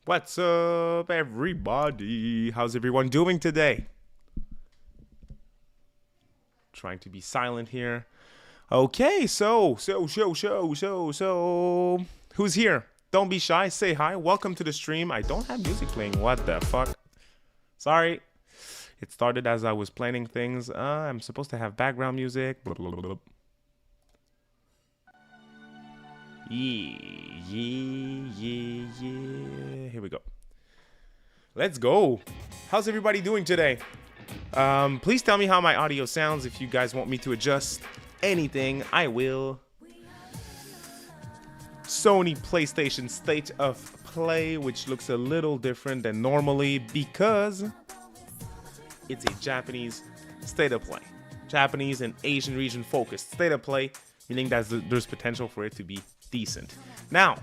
What's up, everybody? How's everyone doing today? Trying to be silent here. Okay, so who's here? Don't be shy, say hi. Welcome to the stream. I don't have music playing. What the fuck? Sorry. It started as I was planning things. I'm supposed to have background music. Blah, blah, blah, blah. Yeah. Here we go. Let's go. How's everybody doing today? Please tell me how my audio sounds. If you guys want me to adjust anything, I will. Sony Playstation State of Play, which looks a little different than normally because it's a Japanese state of play. Japanese and Asian region focused state of play, meaning that there's potential for it to be decent. Now,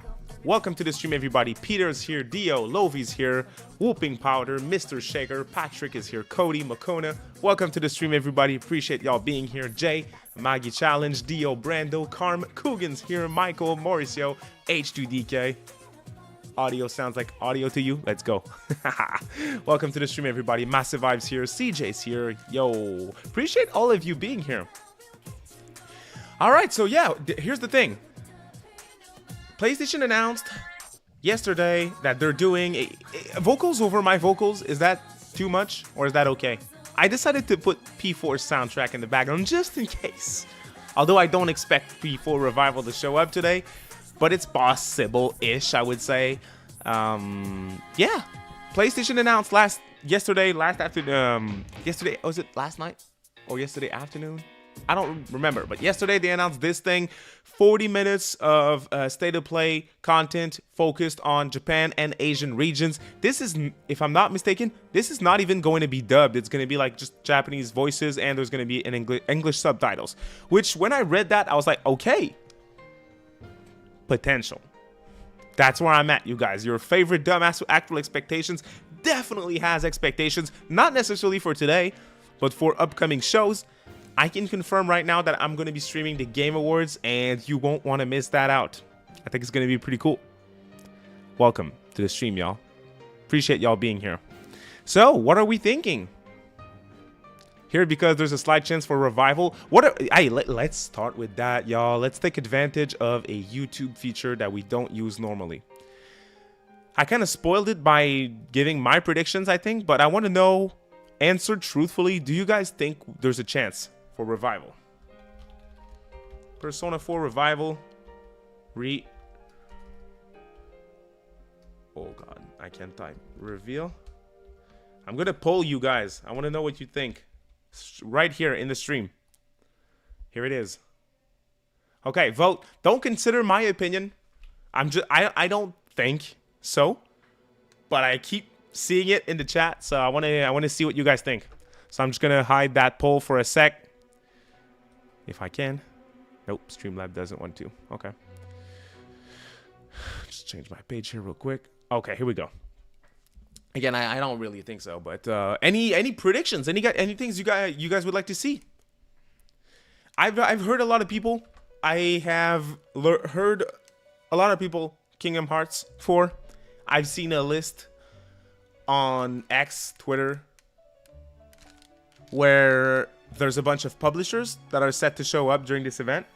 welcome to the stream, everybody. Peter's here, Dio, Lovi's here, Whooping Powder, Mr. Shaker, Patrick is here, Cody, Makona. Welcome to the stream, everybody. Appreciate y'all being here. Jay, Maggie Challenge, Dio, Brando, Carm, Coogan's here, Michael, Mauricio, H2DK. Audio sounds like audio to you. Let's go. Welcome to the stream, everybody. Massive Vibes here, CJ's here. Yo, appreciate all of you being here. All right, so yeah, here's the thing. PlayStation announced yesterday that they're doing vocals over my vocals. Is that too much or is that okay? I decided to put P4's soundtrack in the background just in case. Although I don't expect P4 Revival to show up today, but it's possible-ish, I would say. Yeah, PlayStation announced yesterday, was it last night or yesterday afternoon? I don't remember, but yesterday they announced this thing, 40 minutes of state of play content focused on Japan and Asian regions. This is, if I'm not mistaken, this is not even going to be dubbed. It's going to be like just Japanese voices, and there's going to be an English subtitles, which when I read that, I was like, okay, potential. That's where I'm at, you guys. Your favorite dumbass actual expectations definitely has expectations, not necessarily for today, but for upcoming shows. I can confirm right now that I'm going to be streaming the Game Awards, and you won't want to miss that out. I think it's going to be pretty cool. Welcome to the stream, y'all. Appreciate y'all being here. So, what are we thinking? Here, because there's a slight chance for revival. Let's start with that, y'all. Let's take advantage of a YouTube feature that we don't use normally. I kind of spoiled it by giving my predictions, I think, but I want to know, answer truthfully, do you guys think there's a chance for revival? Persona 4 revival. Oh god, I can't type. Reveal. I'm gonna poll you guys. I want to know what you think. Right here in the stream. Here it is. Okay, vote. Don't consider my opinion. I don't think so, but I keep seeing it in the chat, so I want to see what you guys think. So I'm just gonna hide that poll for a sec, if I can. Nope, Streamlab doesn't want to. Okay, just change my page here real quick. Okay, here we go. Again, I don't really think so, but any predictions? Any things you guys would like to see? I've heard a lot of people. I have heard a lot of people Kingdom Hearts 4. I've seen a list on X, Twitter, where there's a bunch of publishers that are set to show up during this event.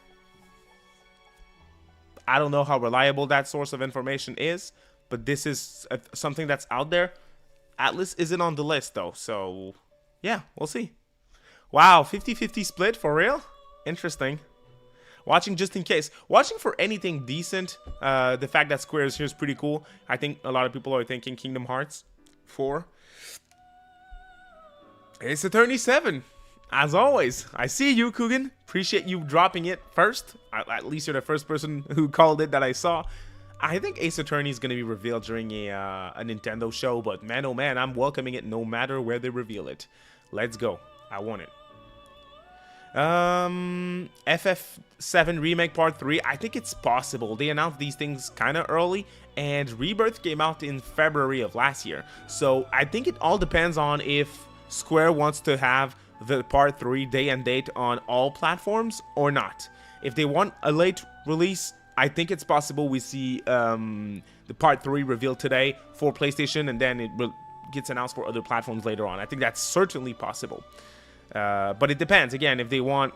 I don't know how reliable that source of information is, but this is something that's out there. Atlus isn't on the list though, so yeah, we'll see. Wow, 50-50 split for real? Interesting. Watching just in case. Watching for anything decent. The fact that Square is here is pretty cool. I think a lot of people are thinking Kingdom Hearts 4. Ace Attorney 7. As always. I see you, Coogan. Appreciate you dropping it first. At least you're the first person who called it that I saw. I think Ace Attorney is going to be revealed during a Nintendo show, but man, oh man, I'm welcoming it no matter where they reveal it. Let's go. I want it. FF7 Remake Part 3, I think it's possible. They announced these things kind of early, and Rebirth came out in February of last year. So I think it all depends on if Square wants to have the Part 3 day and date on all platforms or not. If they want a late release, I think it's possible we see the Part 3 revealed today for PlayStation, and then it gets announced for other platforms later on. I think that's certainly possible. But it depends. Again, if they want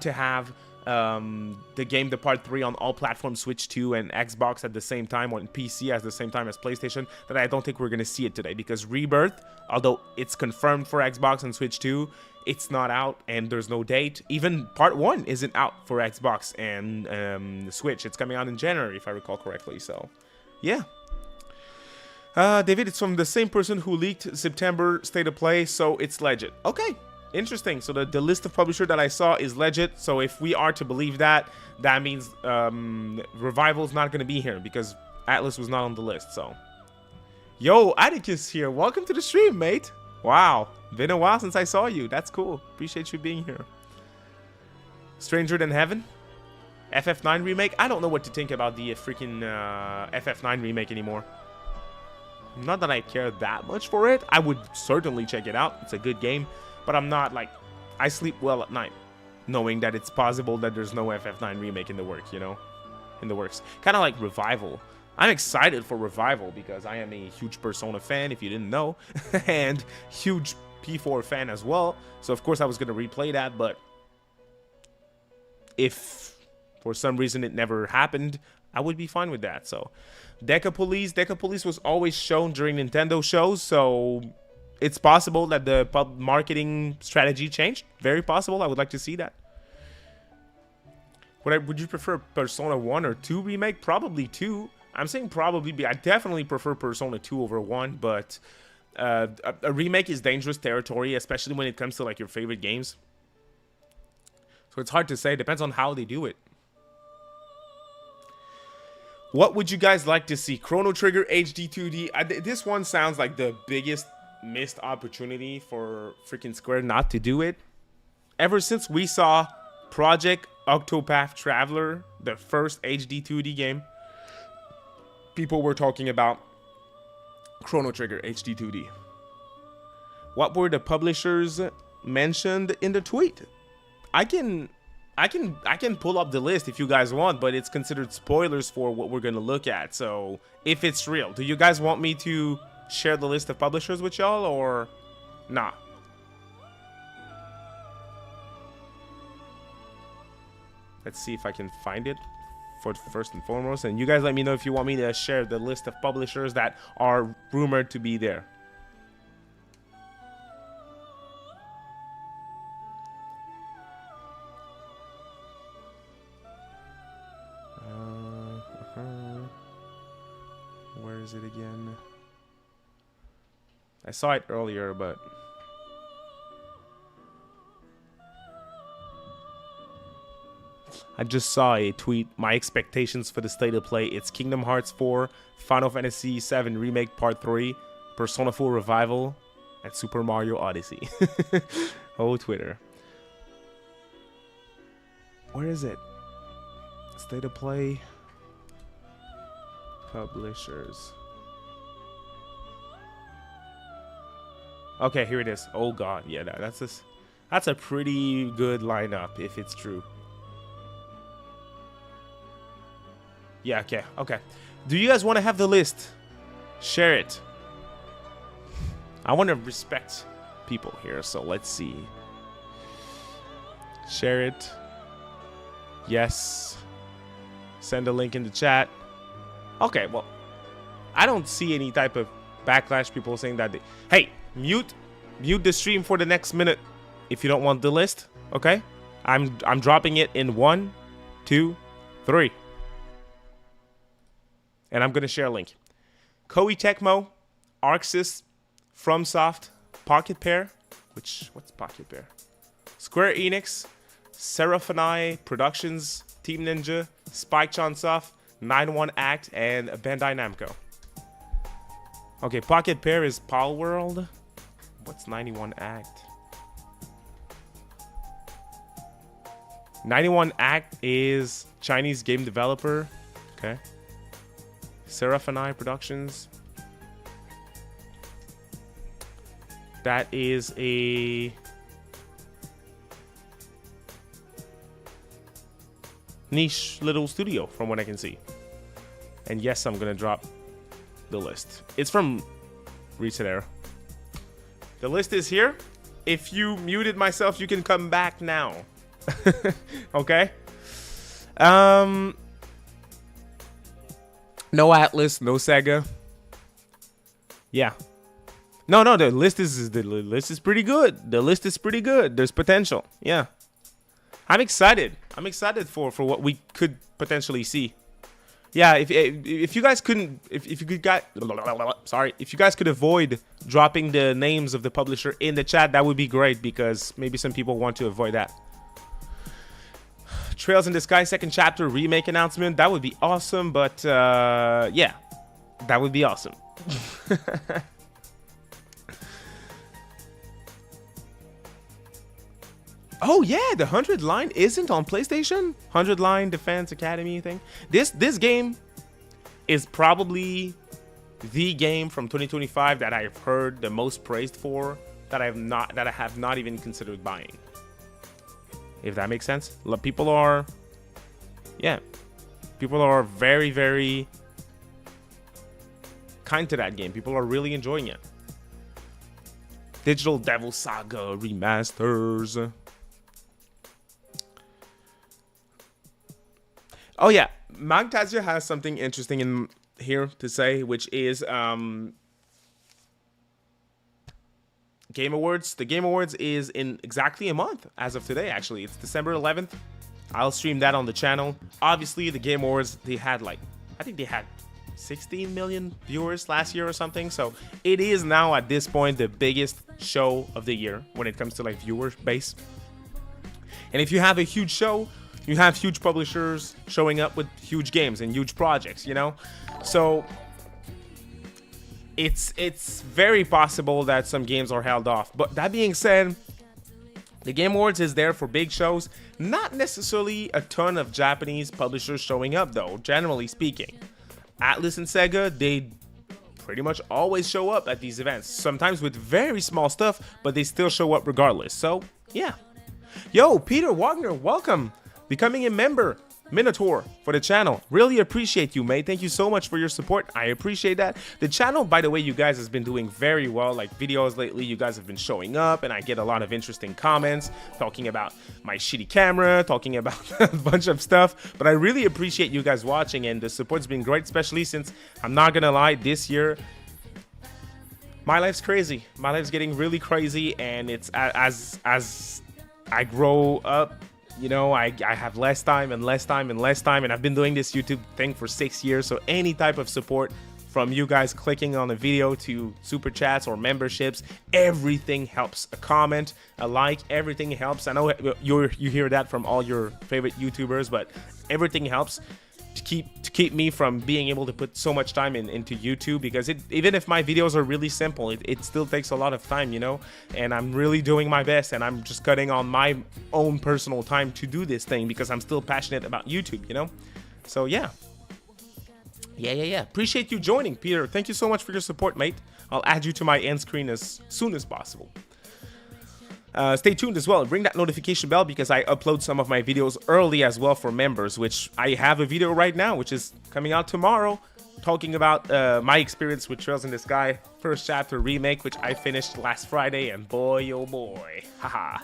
to have the game, the Part 3, on all platforms, Switch 2 and Xbox at the same time, or PC at the same time as PlayStation, then I don't think we're going to see it today, because Rebirth, although it's confirmed for Xbox and Switch 2, it's not out and there's no date. Even Part 1 isn't out for Xbox and Switch. It's coming out in January, if I recall correctly. So, yeah. David, it's from the same person who leaked September State of Play, so it's legit. Okay. Interesting. So the list of publishers that I saw is legit. So if we are to believe that, that means Revival's not going to be here because Atlus was not on the list. So, yo, Atticus here. Welcome to the stream, mate. Wow, been a while since I saw you. That's cool. Appreciate you being here. Stranger Than Heaven, FF9 remake. I don't know what to think about the freaking FF9 remake anymore. Not that I care that much for it. I would certainly check it out. It's a good game. But I'm not like, I sleep well at night knowing that it's possible that there's no FF9 remake in the works, you know? In the works. Kind of like Revival. I'm excited for Revival because I am a huge Persona fan, if you didn't know. And huge P4 fan as well. So of course I was going to replay that, but if for some reason it never happened, I would be fine with that. So Decapolice was always shown during Nintendo shows, so it's possible that the marketing strategy changed. Very possible. I would like to see that. Would you prefer Persona 1 or 2 remake? Probably 2. I'm saying probably. I definitely prefer Persona 2 over 1, but a remake is dangerous territory, especially when it comes to like your favorite games. So it's hard to say. It depends on how they do it. What would you guys like to see? Chrono Trigger HD 2D. This one sounds like the biggest missed opportunity for freaking Square not to do it. Ever since we saw Project Octopath Traveler, the first HD 2D game, people were talking about Chrono Trigger HD 2D. What were the publishers mentioned in the tweet? I can pull up the list if you guys want, but it's considered spoilers for what we're gonna look at. So if it's real, do you guys want me to share the list of publishers with y'all or nah? Let's see if I can find it for first and foremost, and you guys let me know if you want me to share the list of publishers that are rumored to be there. Where is it again? I saw it earlier, but I just saw a tweet. My expectations for the State of Play. It's Kingdom Hearts 4, Final Fantasy 7 Remake Part 3, Persona 4 Revival, and Super Mario Odyssey. Oh, Twitter. Where is it? State of Play. Publishers. Okay, here it is. Oh god, yeah, that's a pretty good lineup if it's true. Yeah, okay. Do you guys want to have the list? Share it. I want to respect people here, so let's see. Share it. Yes. Send a link in the chat. Okay, well, I don't see any type of backlash. People saying that hey, mute the stream for the next minute if you don't want the list. Okay, I'm dropping it in 1, 2, 3, and I'm gonna share a link. Koei Tecmo, Arxis, FromSoft, Pocket Pair, what's Pocket Pair? Square Enix, Seraphonai Productions, Team Ninja, Spike Chunsoft, 91 Act, and Bandai Namco. Okay, Pocket Pair is Palworld. What's 91 Act? 91 Act is Chinese game developer. Okay. Seraphonai Productions. That is a niche little studio from what I can see. And yes, I'm gonna drop the list. It's from Reset Era. The list is here. If you muted myself, you can come back now. Okay. No Atlus, no Sega. Yeah. No, the list is pretty good. The list is pretty good. There's potential. Yeah. I'm excited. I'm excited for what we could potentially see. Yeah, if you guys couldn't, if you guys could avoid dropping the names of the publisher in the chat, that would be great, because maybe some people want to avoid that. Trails in the Sky second chapter remake announcement, that would be awesome, but yeah, that would be awesome. Oh yeah, the 100 line isn't on PlayStation? 100 line Defense Academy thing. This game is probably the game from 2025 that I've heard the most praised for, that I have not even considered buying. If that makes sense. People are very, very kind to that game. People are really enjoying it. Digital Devil Saga remasters. Oh yeah, Magtasia has something interesting in here to say, which is Game Awards. The Game Awards is in exactly a month as of today, actually. It's December 11th. I'll stream that on the channel. Obviously, the Game Awards, they had I think they had 16 million viewers last year or something. So it is now at this point the biggest show of the year when it comes to viewer base. And if you have a huge show, you have huge publishers showing up with huge games and huge projects, you know? So it's very possible that some games are held off. But that being said, the Game Awards is there for big shows. Not necessarily a ton of Japanese publishers showing up, though, generally speaking. Atlus and Sega, they pretty much always show up at these events. Sometimes with very small stuff, but they still show up regardless. So, yeah. Yo, Peter Wagner, welcome. Becoming a member, Minotaur, for the channel. Really appreciate you, mate. Thank you so much for your support. I appreciate that. The channel, by the way, you guys has been doing very well. Videos lately, you guys have been showing up, and I get a lot of interesting comments talking about my shitty camera, talking about a bunch of stuff. But I really appreciate you guys watching, and the support's been great, especially since, I'm not gonna lie, this year, my life's crazy. My life's getting really crazy, and it's as I grow up, you know, I have less time and less time and less time, and I've been doing this YouTube thing for 6 years, so any type of support from you guys clicking on a video to super chats or memberships, everything helps. A comment, a like, everything helps. I know you hear that from all your favorite YouTubers, but everything helps to keep me from being able to put so much time into YouTube, because even if my videos are really simple, it still takes a lot of time, you know, and I'm really doing my best, and I'm just cutting on my own personal time to do this thing because I'm still passionate about YouTube, you know. So yeah. Appreciate you joining, Peter. Thank you so much for your support, mate. I'll add you to my end screen as soon as possible. Stay tuned as well. Ring that notification bell, because I upload some of my videos early as well for members, which I have a video right now, which is coming out tomorrow, talking about my experience with Trails in the Sky first chapter remake, which I finished last Friday, and boy, oh boy, haha.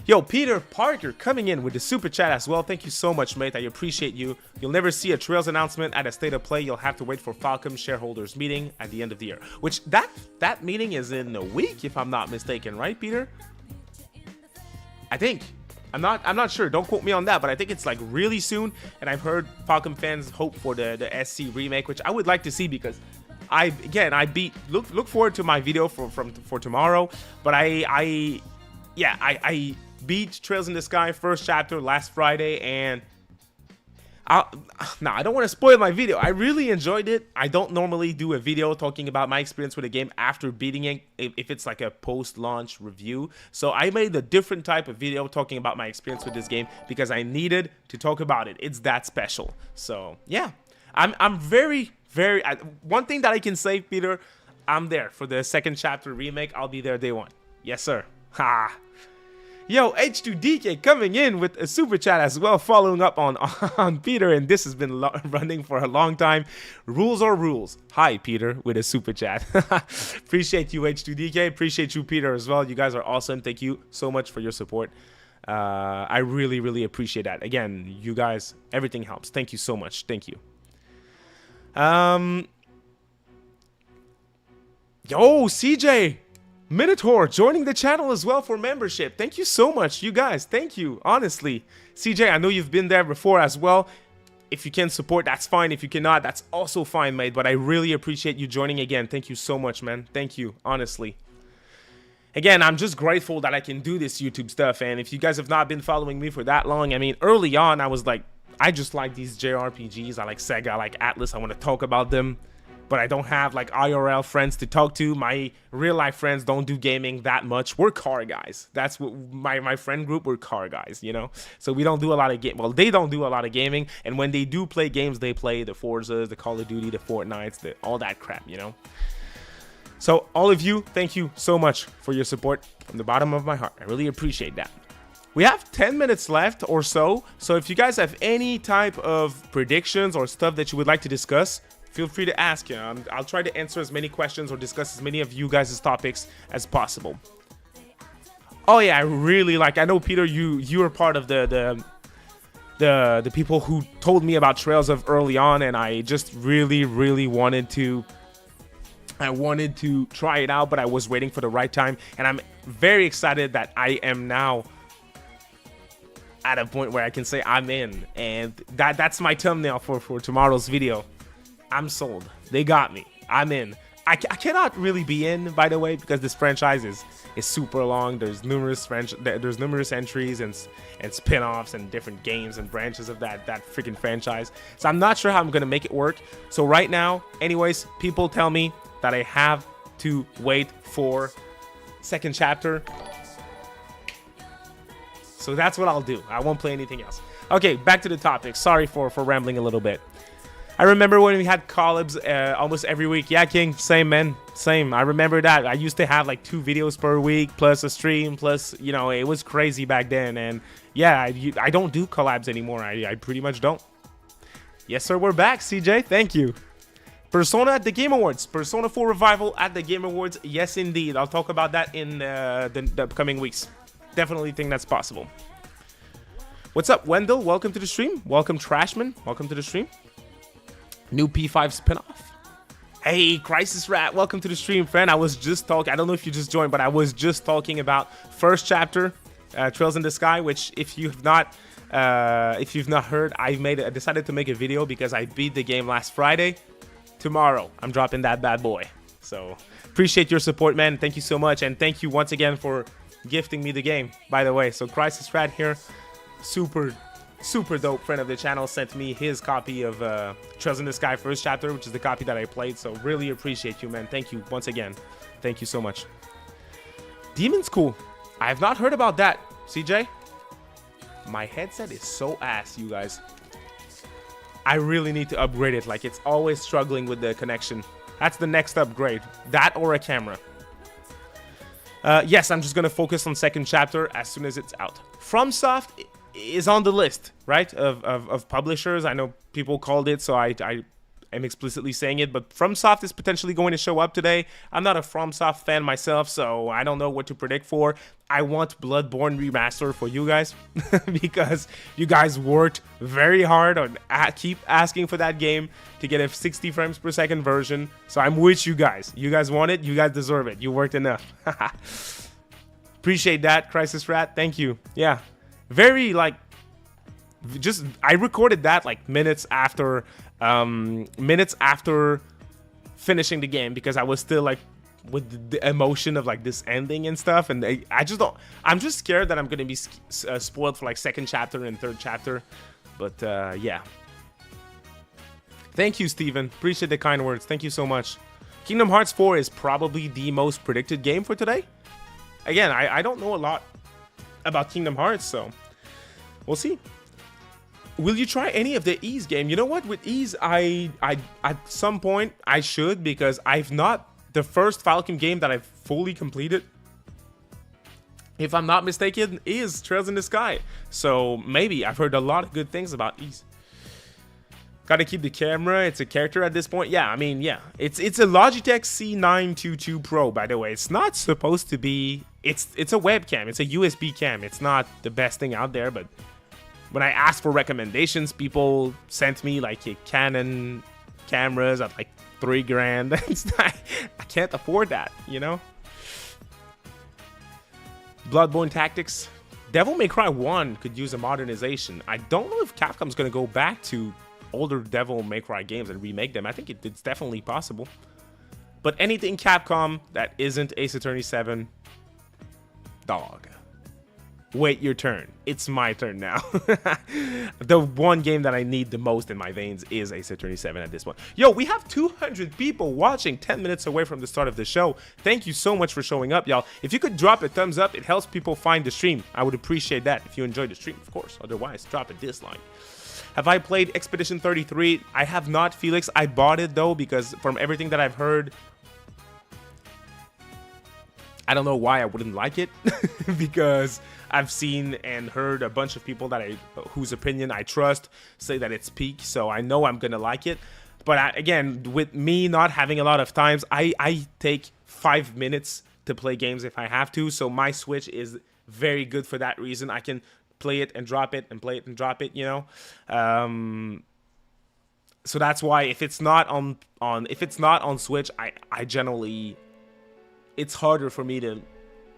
Yo, Peter Parker coming in with the super chat as well. Thank you so much, mate. I appreciate you. You'll never see a Trails announcement at a State of Play. You'll have to wait for Falcom shareholders meeting at the end of the year, which that meeting is in a week, if I'm not mistaken, right, Peter? I think. I'm not sure. Don't quote me on that, but I think it's really soon. And I've heard Falcom fans hope for the SC remake, which I would like to see, because look forward to my video for tomorrow. But I beat Trails in the Sky first chapter last Friday, and I don't want to spoil my video. I really enjoyed it. I don't normally do a video talking about my experience with a game after beating it, if it's like a post-launch review. So I made a different type of video talking about my experience with this game, because I needed to talk about it. It's that special. So yeah, I'm very, very, one thing that I can say, Peter, I'm there for the second chapter remake. I'll be there day one. Yes, sir. Ha. Yo, H2DK coming in with a super chat as well, following up on Peter, and this has been running for a long time. Rules are rules. Hi, Peter, with a super chat. Appreciate you, H2DK. Appreciate you, Peter, as well. You guys are awesome. Thank you so much for your support. I really, really appreciate that. Again, you guys, everything helps. Thank you so much. Thank you. Yo, CJ Minotaur joining the channel as well for membership. Thank you so much, you guys. Thank you, honestly. CJ, I know you've been there before as well. If you can support, that's fine. If you cannot, that's also fine, mate. But I really appreciate you joining again. Thank you so much, man. Thank you, honestly. Again, I'm just grateful that I can do this YouTube stuff. And if you guys have not been following me for that long, I mean, early on, I was like, I just like these JRPGs. I like SEGA, I like Atlus. I want to talk about them. But I don't have like IRL friends to talk to. My real life friends don't do gaming that much. We're car guys. That's what my friend group, we're car guys, you know? So we don't do a lot of well, they don't do a lot of gaming. And when they do play games, they play the Forzas, the Call of Duty, the Fortnites, all that crap, you know? So all of you, thank you so much for your support from the bottom of my heart. I really appreciate that. We have 10 minutes left or so. So if you guys have any type of predictions or stuff that you would like to discuss, feel free to ask. I'll try to answer as many questions or discuss as many of you guys' topics as possible. Oh yeah, I really like. I know, Peter, you were part of the people who told me about Trails of early on, and I just really wanted to. I wanted to try it out, but I was waiting for the right time, and I'm very excited that I am now at a point where I can say I'm in, and that's my thumbnail for tomorrow's video. I'm sold. They got me. I'm in. I cannot really be in, by the way, because this franchise is super long. There's numerous entries and spin-offs and different games and branches of that freaking franchise. So I'm not sure how I'm gonna make it work. So right now, anyways, people tell me that I have to wait for second chapter. So that's what I'll do. I won't play anything else. Okay, back to the topic. Sorry for rambling a little bit. I remember when we had collabs almost every week. Yeah, King, same, man, same. I remember that. I used to have like 2 videos per week plus a stream plus, you know, it was crazy back then. And yeah, I don't do collabs anymore. I pretty much don't. Yes, sir, we're back, CJ. Thank you. Persona at the Game Awards. Persona 4 Revival at the Game Awards. Yes, indeed. I'll talk about that in the upcoming weeks. Definitely think that's possible. What's up, Wendell? Welcome to the stream. Welcome, Trashman. Welcome to the stream. New P5 spinoff. Hey, Crisis Rat, welcome to the stream, friend. I was just talking, I don't know if you just joined, but I was just talking about first chapter, Trails in the Sky, which if you've not heard, I decided to make a video because I beat the game last Friday. Tomorrow, I'm dropping that bad boy. So appreciate your support, man. Thank you so much, and thank you once again for gifting me the game, by the way. So Crisis Rat here, super dope friend of the channel, sent me his copy of Trails in the Sky first chapter, which is the copy that I played. So really appreciate you, man. Thank you once again. Thank you so much. Demon's cool. I have not heard about that, CJ. My headset is so ass, you guys. I really need to upgrade it. Like, it's always struggling with the connection. That's the next upgrade. That or a camera. Yes, I'm just gonna focus on second chapter as soon as it's out. FromSoft is on the list, right, of publishers. I know people called it, so I am explicitly saying it, but FromSoft is potentially going to show up today. I'm not a FromSoft fan myself, so I don't know what to predict for. I want Bloodborne Remaster for you guys because you guys worked very hard on keep asking for that game to get a 60 frames per second version. So I'm with you guys. You guys want it. You guys deserve it. You worked enough. Appreciate that, Crisis Rat. Thank you. Yeah. Very, like, just, I recorded that like minutes after finishing the game because I was still like with the emotion of like this ending and stuff, and I just don't, I'm just scared that I'm gonna be spoiled for like second chapter and third chapter, but yeah. Thank you, Steven. Appreciate the kind words. Thank you so much. Kingdom Hearts 4 is probably the most predicted game for today. Again, I don't know a lot about Kingdom Hearts, so we'll see. Will you try any of the Ys game? You know what, with Ys, I at some point I should, because I've not, the first Falcon game that I've fully completed, if I'm not mistaken, is Trails in the Sky. So maybe. I've heard a lot of good things about these. Gotta keep the camera. It's a character at this point. Yeah, I mean, yeah. It's a Logitech C922 Pro, by the way. It's not supposed to be... It's a webcam. It's a USB cam. It's not the best thing out there, but when I asked for recommendations, people sent me like Canon cameras at like $3,000. It's not, I can't afford that, you know? Bloodborne Tactics. Devil May Cry 1 could use a modernization. I don't know if Capcom's gonna go back to older Devil May Cry games and remake them. I think it's definitely possible. But anything Capcom that isn't Ace Attorney 7, dog. Wait your turn. It's my turn now. The one game that I need the most in my veins is Ace Attorney 7 at this point. Yo, we have 200 people watching 10 minutes away from the start of the show. Thank you so much for showing up, y'all. If you could drop a thumbs up, it helps people find the stream. I would appreciate that if you enjoyed the stream, of course. Otherwise, drop a dislike. Have I played Expedition 33? I have not, Felix. I bought it, though, because from everything that I've heard, I don't know why I wouldn't like it. Because I've seen and heard a bunch of people that whose opinion I trust say that it's peak, so I know I'm going to like it. But again, with me not having a lot of times, I take 5 minutes to play games if I have to, so my Switch is very good for that reason. I can play it and drop it and play it and drop it, you know. So that's why if it's not on Switch, I generally, it's harder for me to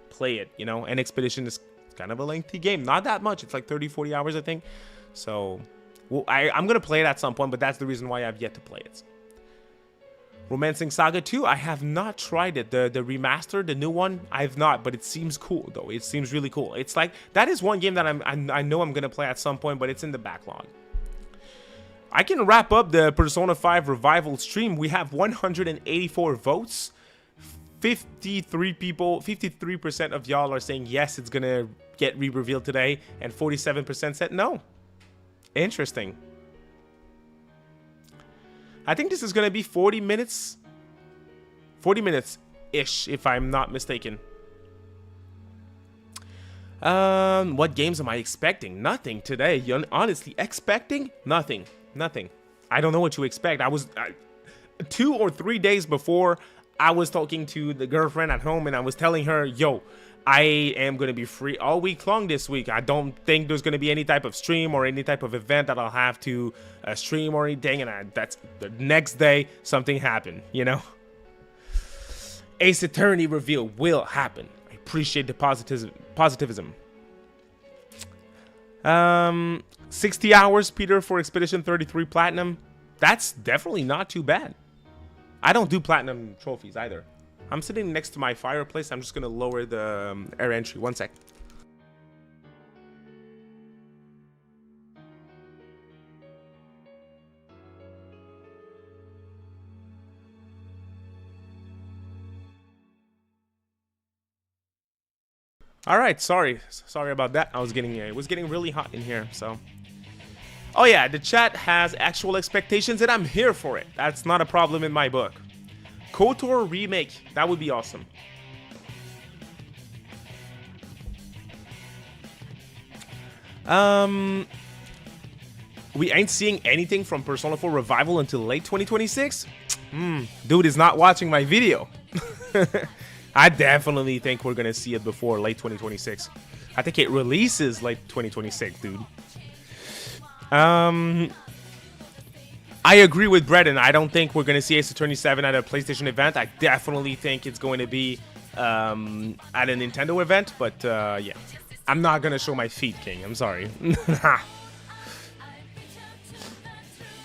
play it, you know. And Expedition is kind of a lengthy game, not that much. It's like 30-40 hours, I think. So well, I'm gonna play it at some point, but that's the reason why I've yet to play it. Romancing Saga 2, I have not tried it. The remaster, the new one, I have not, but it seems cool though. It seems really cool. It's like, that is one game that I know I'm gonna play at some point, but it's in the backlog. I can wrap up the Persona 5 Revival stream. We have 184 votes. 53% of y'all are saying yes, it's gonna get re-revealed today, and 47% said no. Interesting. I think this is gonna be 40 minutes. 40 minutes-ish, if I'm not mistaken. What games am I expecting? Nothing today. You're honestly expecting nothing. Nothing. I don't know what you expect. 2 or 3 days before, I was talking to the girlfriend at home, and I was telling her, yo, I am going to be free all week long this week. I don't think there's going to be any type of stream or any type of event that I'll have to stream or anything. And that's the next day, something happened, you know? Ace Attorney reveal will happen. I appreciate the positivism. 60 hours, Peter, for Expedition 33 Platinum. That's definitely not too bad. I don't do platinum trophies either. I'm sitting next to my fireplace. I'm just going to lower the air entry. 1 sec. All right, sorry about that. It was getting really hot in here, so. Oh yeah, the chat has actual expectations, and I'm here for it. That's not a problem in my book. KOTOR remake, that would be awesome. We ain't seeing anything from Persona 4 Revival until late 2026? Dude is not watching my video. I definitely think we're gonna see it before late 2026. I think it releases late 2026, dude. I agree with Bredden. I don't think we're going to see Ace Attorney 7 at a PlayStation event. I definitely think it's going to be at a Nintendo event. But, yeah. I'm not going to show my feet, King. I'm sorry.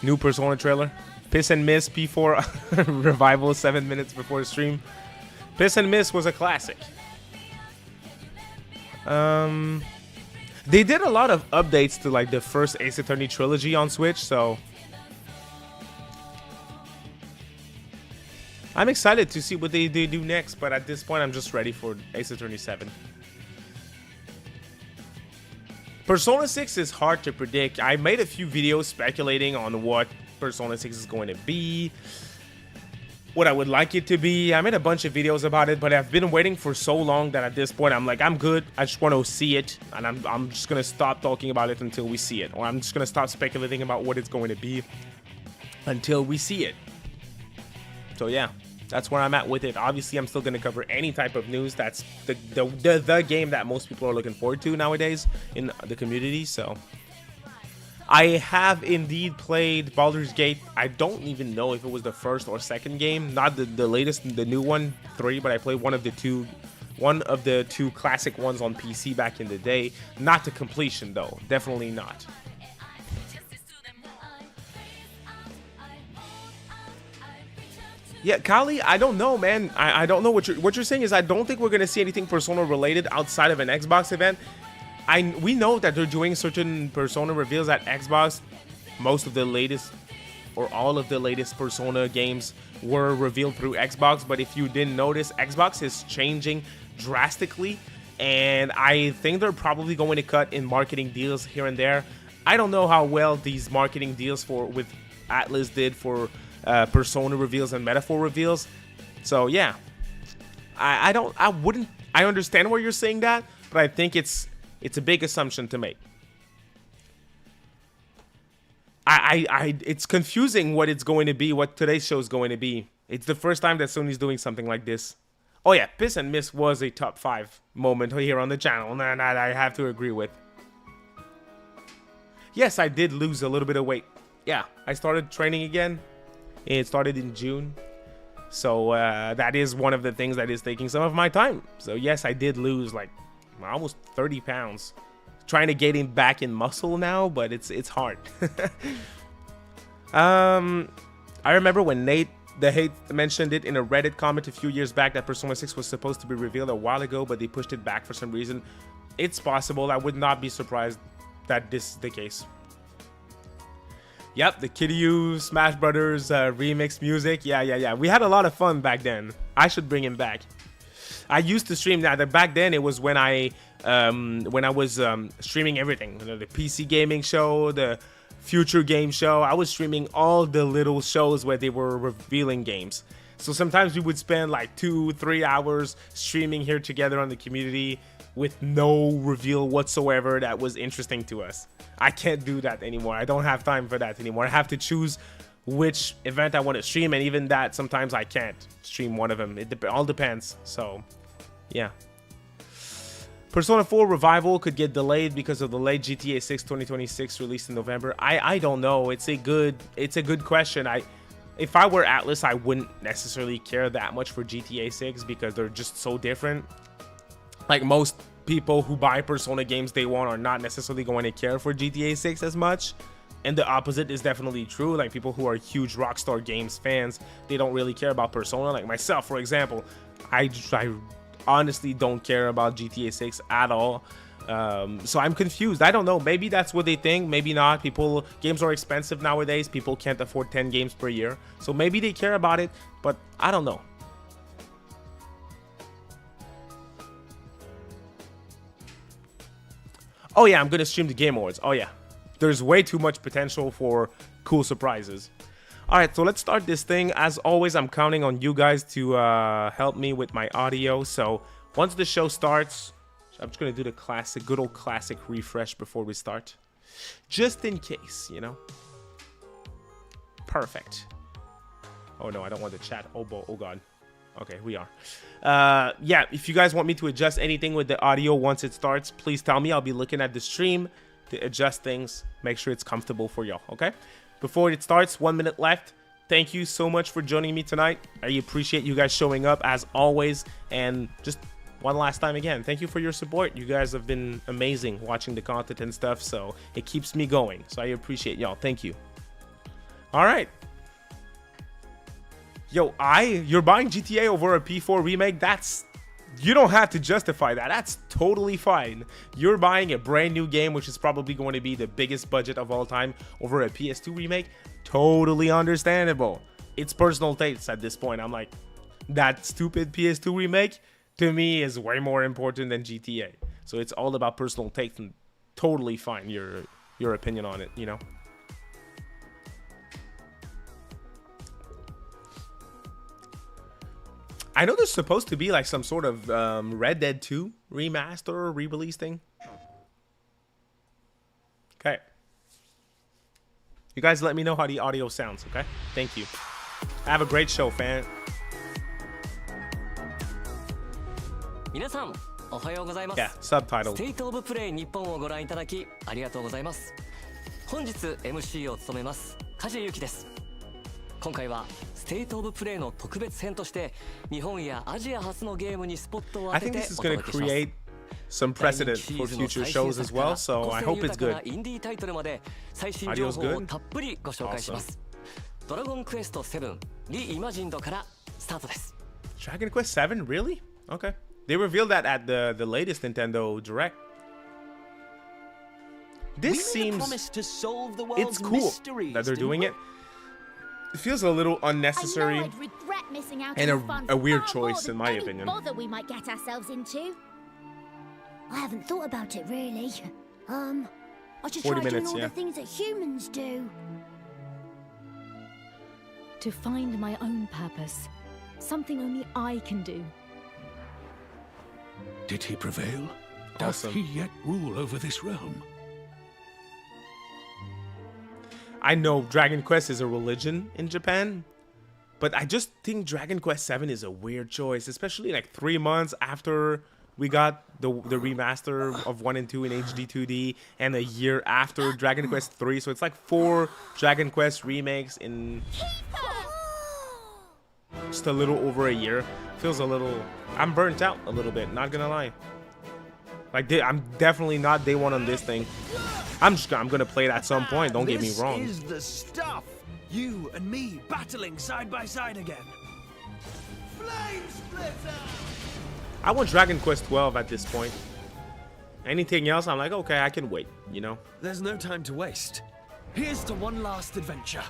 New Persona trailer. Piss and Miss P4 Revival 7 minutes before the stream. Piss and Miss was a classic. They did a lot of updates to like the first Ace Attorney trilogy on Switch, so I'm excited to see what they do next, but at this point I'm just ready for Ace Attorney 7. Persona 6 is hard to predict. I made a few videos speculating on what Persona 6 is going to be. what I would like it to be. I made a bunch of videos about it, but I've been waiting for so long that at this point I'm like, I'm good. I just want to see it, and I'm just gonna stop talking about it until we see it, or I'm just gonna stop speculating about what it's going to be until we see it. So yeah, that's where I'm at with it. Obviously, I'm still gonna cover any type of news. That's the game that most people are looking forward to nowadays in the community. So I have indeed played Baldur's Gate. I don't even know if it was the first or second game, not the latest, the new one, 3, but I played one of the two classic ones on PC back in the day. Not to completion though, definitely not. Yeah, Kali, I don't know, man. I don't know what you're saying is I don't think we're gonna see anything Persona related outside of an Xbox event. We know that they're doing certain Persona reveals at Xbox. Most of the latest, or all of the latest Persona games were revealed through Xbox. But if you didn't notice, Xbox is changing drastically, and I think they're probably going to cut in marketing deals here and there. I don't know how well these marketing deals with Atlus did for Persona reveals and Metaphor reveals. So yeah, I understand where you're saying that, but I think it's a big assumption to make. It's confusing what it's going to be, what today's show is going to be. It's the first time that Sony's doing something like this. Oh yeah, Piss and Miss was a top 5 moment here on the channel, and I have to agree with. Yes, I did lose a little bit of weight. Yeah, I started training again. It started in June. So that is one of the things that is taking some of my time. So yes, I did lose like almost 30 pounds. Trying to get him back in muscle now, but it's hard. I remember when the Hate mentioned it in a Reddit comment a few years back that Persona 6 was supposed to be revealed a while ago, but they pushed it back for some reason. It's possible. I would not be surprised that this is the case. Yep, the Kiryu Smash Brothers remix music. Yeah. We had a lot of fun back then. I should bring him back. I used to stream that. Back then, it was when I was streaming everything. You know, the PC gaming show, the future game show. I was streaming all the little shows where they were revealing games. So sometimes we would spend like 2-3 hours streaming here together on the community with no reveal whatsoever that was interesting to us. I can't do that anymore. I don't have time for that anymore. I have to choose which event I want to stream, and even that, sometimes I can't stream one of them. It all depends. So, yeah. Persona 4 Revival could get delayed because of the late GTA 6 2026 release in November. I don't know. It's a good question. If I were Atlus, I wouldn't necessarily care that much for GTA 6 because they're just so different. Like most people who buy Persona games day one are not necessarily going to care for GTA 6 as much. And the opposite is definitely true. Like people who are huge Rockstar Games fans, they don't really care about Persona. Like myself, for example, I honestly don't care about GTA 6 at all. So I'm confused. I don't know. Maybe that's what they think. Maybe not. Games are expensive nowadays. People can't afford 10 games per year. So maybe they care about it, but I don't know. Oh yeah, I'm gonna stream the Game Awards. Oh yeah, there's way too much potential for cool surprises. All right, so let's start this thing. As always, I'm counting on you guys to help me with my audio. So once the show starts, I'm just gonna do the good old classic refresh before we start, just in case, you know. Perfect. Oh no, I don't want the chat. Oh god. Okay, we are. Yeah, if you guys want me to adjust anything with the audio once it starts, please tell me. I'll be looking at the stream to adjust things, make sure it's comfortable for y'all, okay? Before it starts, 1 minute left. Thank you so much for joining me tonight. I appreciate you guys showing up as always. And just one last time again, thank you for your support. You guys have been amazing watching the content and stuff, so it keeps me going. So I appreciate y'all. Thank you. All right. Yo, you're buying GTA over a P4 remake? You don't have to justify that. That's totally fine. You're buying a brand new game, which is probably going to be the biggest budget of all time, over a PS2 remake. Totally understandable. It's personal tastes at this point. I'm like, that stupid PS2 remake to me is way more important than GTA. So it's all about personal taste, and totally fine your opinion on it, you know. I know there's supposed to be like some sort of Red Dead 2 remaster or re-release thing. Okay. You guys let me know how the audio sounds, okay? Thank you. Have a great show, fan. 皆さん、おはようございます。 Yeah, subtitle. ステイトオブプレイ日本をご覧いただきありがとうございます。本日 MC を務めます梶裕貴です。今回はステイトオブプレイの特別編として日本やアジア初のゲームにスポットを当 I て think て this is お going 届 to けします。 create some precedent for future shows as well, so I hope it's good. インディータイトルまで最新情報をたっぷりご紹介します。ドラゴンクエスト7リイマジンドからスタートです。 Dragon Quest 7? Really? Okay. They revealed that at the latest Nintendo Direct. This seems it's cool that they're doing it. It feels a little unnecessary and a weird choice in my opinion. Bother we might get ourselves into. I haven't thought about it really. I should 40 try doing minutes, all yeah. the things that humans do. To find my own purpose, something only I can do. Did he prevail? Awesome. Doth he yet rule over this realm? I know Dragon Quest is a religion in Japan, but I just think Dragon Quest 7 is a weird choice, especially like 3 months after we got the remaster of 1 and 2 in HD 2D, and a year after Dragon Quest 3. So it's like 4 Dragon Quest remakes in just a little over a year. Feels a little... I'm burnt out a little bit, not gonna lie. Like, I'm definitely not day one on this thing. I'm gonna play it at some point, don't get me wrong. This is the stuff! You and me battling side by side again. Flame Splitter! I want Dragon Quest 12 at this point. Anything else, I'm like, okay, I can wait, you know? There's no time to waste. Here's to one last adventure.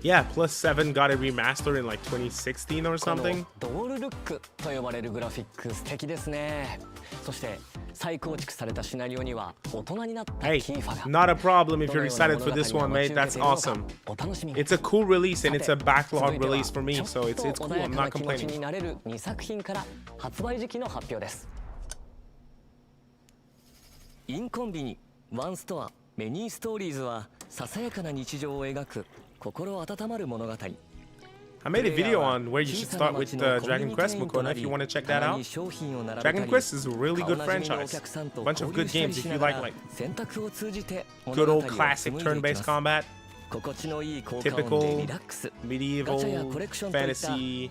Yeah, plus 7 got a remaster in like 2016 or この something. ドールルックと呼ばれるグラフィック素敵ですね。そして再構築されたシナリオには大人になったキ Hey, ーファが not a problem if ど you're のような excited 物 for 語 this が one, 待ち mate. 受け That's ているのか awesome. お楽しみに。 It's a cool release and さ it's a て backlog 続いては release for me, ちょ so っ it's と cool. 穏や I'm かな not 気持ち complaining. になれる2作品から発売時期の発表です。インコンビニワンストアメニーストーリーズはささやかな日常を描く心温まる物語。 I made a video on where you should start with Dragon Quest, Mukona, if you want to check that out. Dragon Quest is a really good franchise. Bunch of good games if you like good old classic turn-based combat, typical medieval fantasy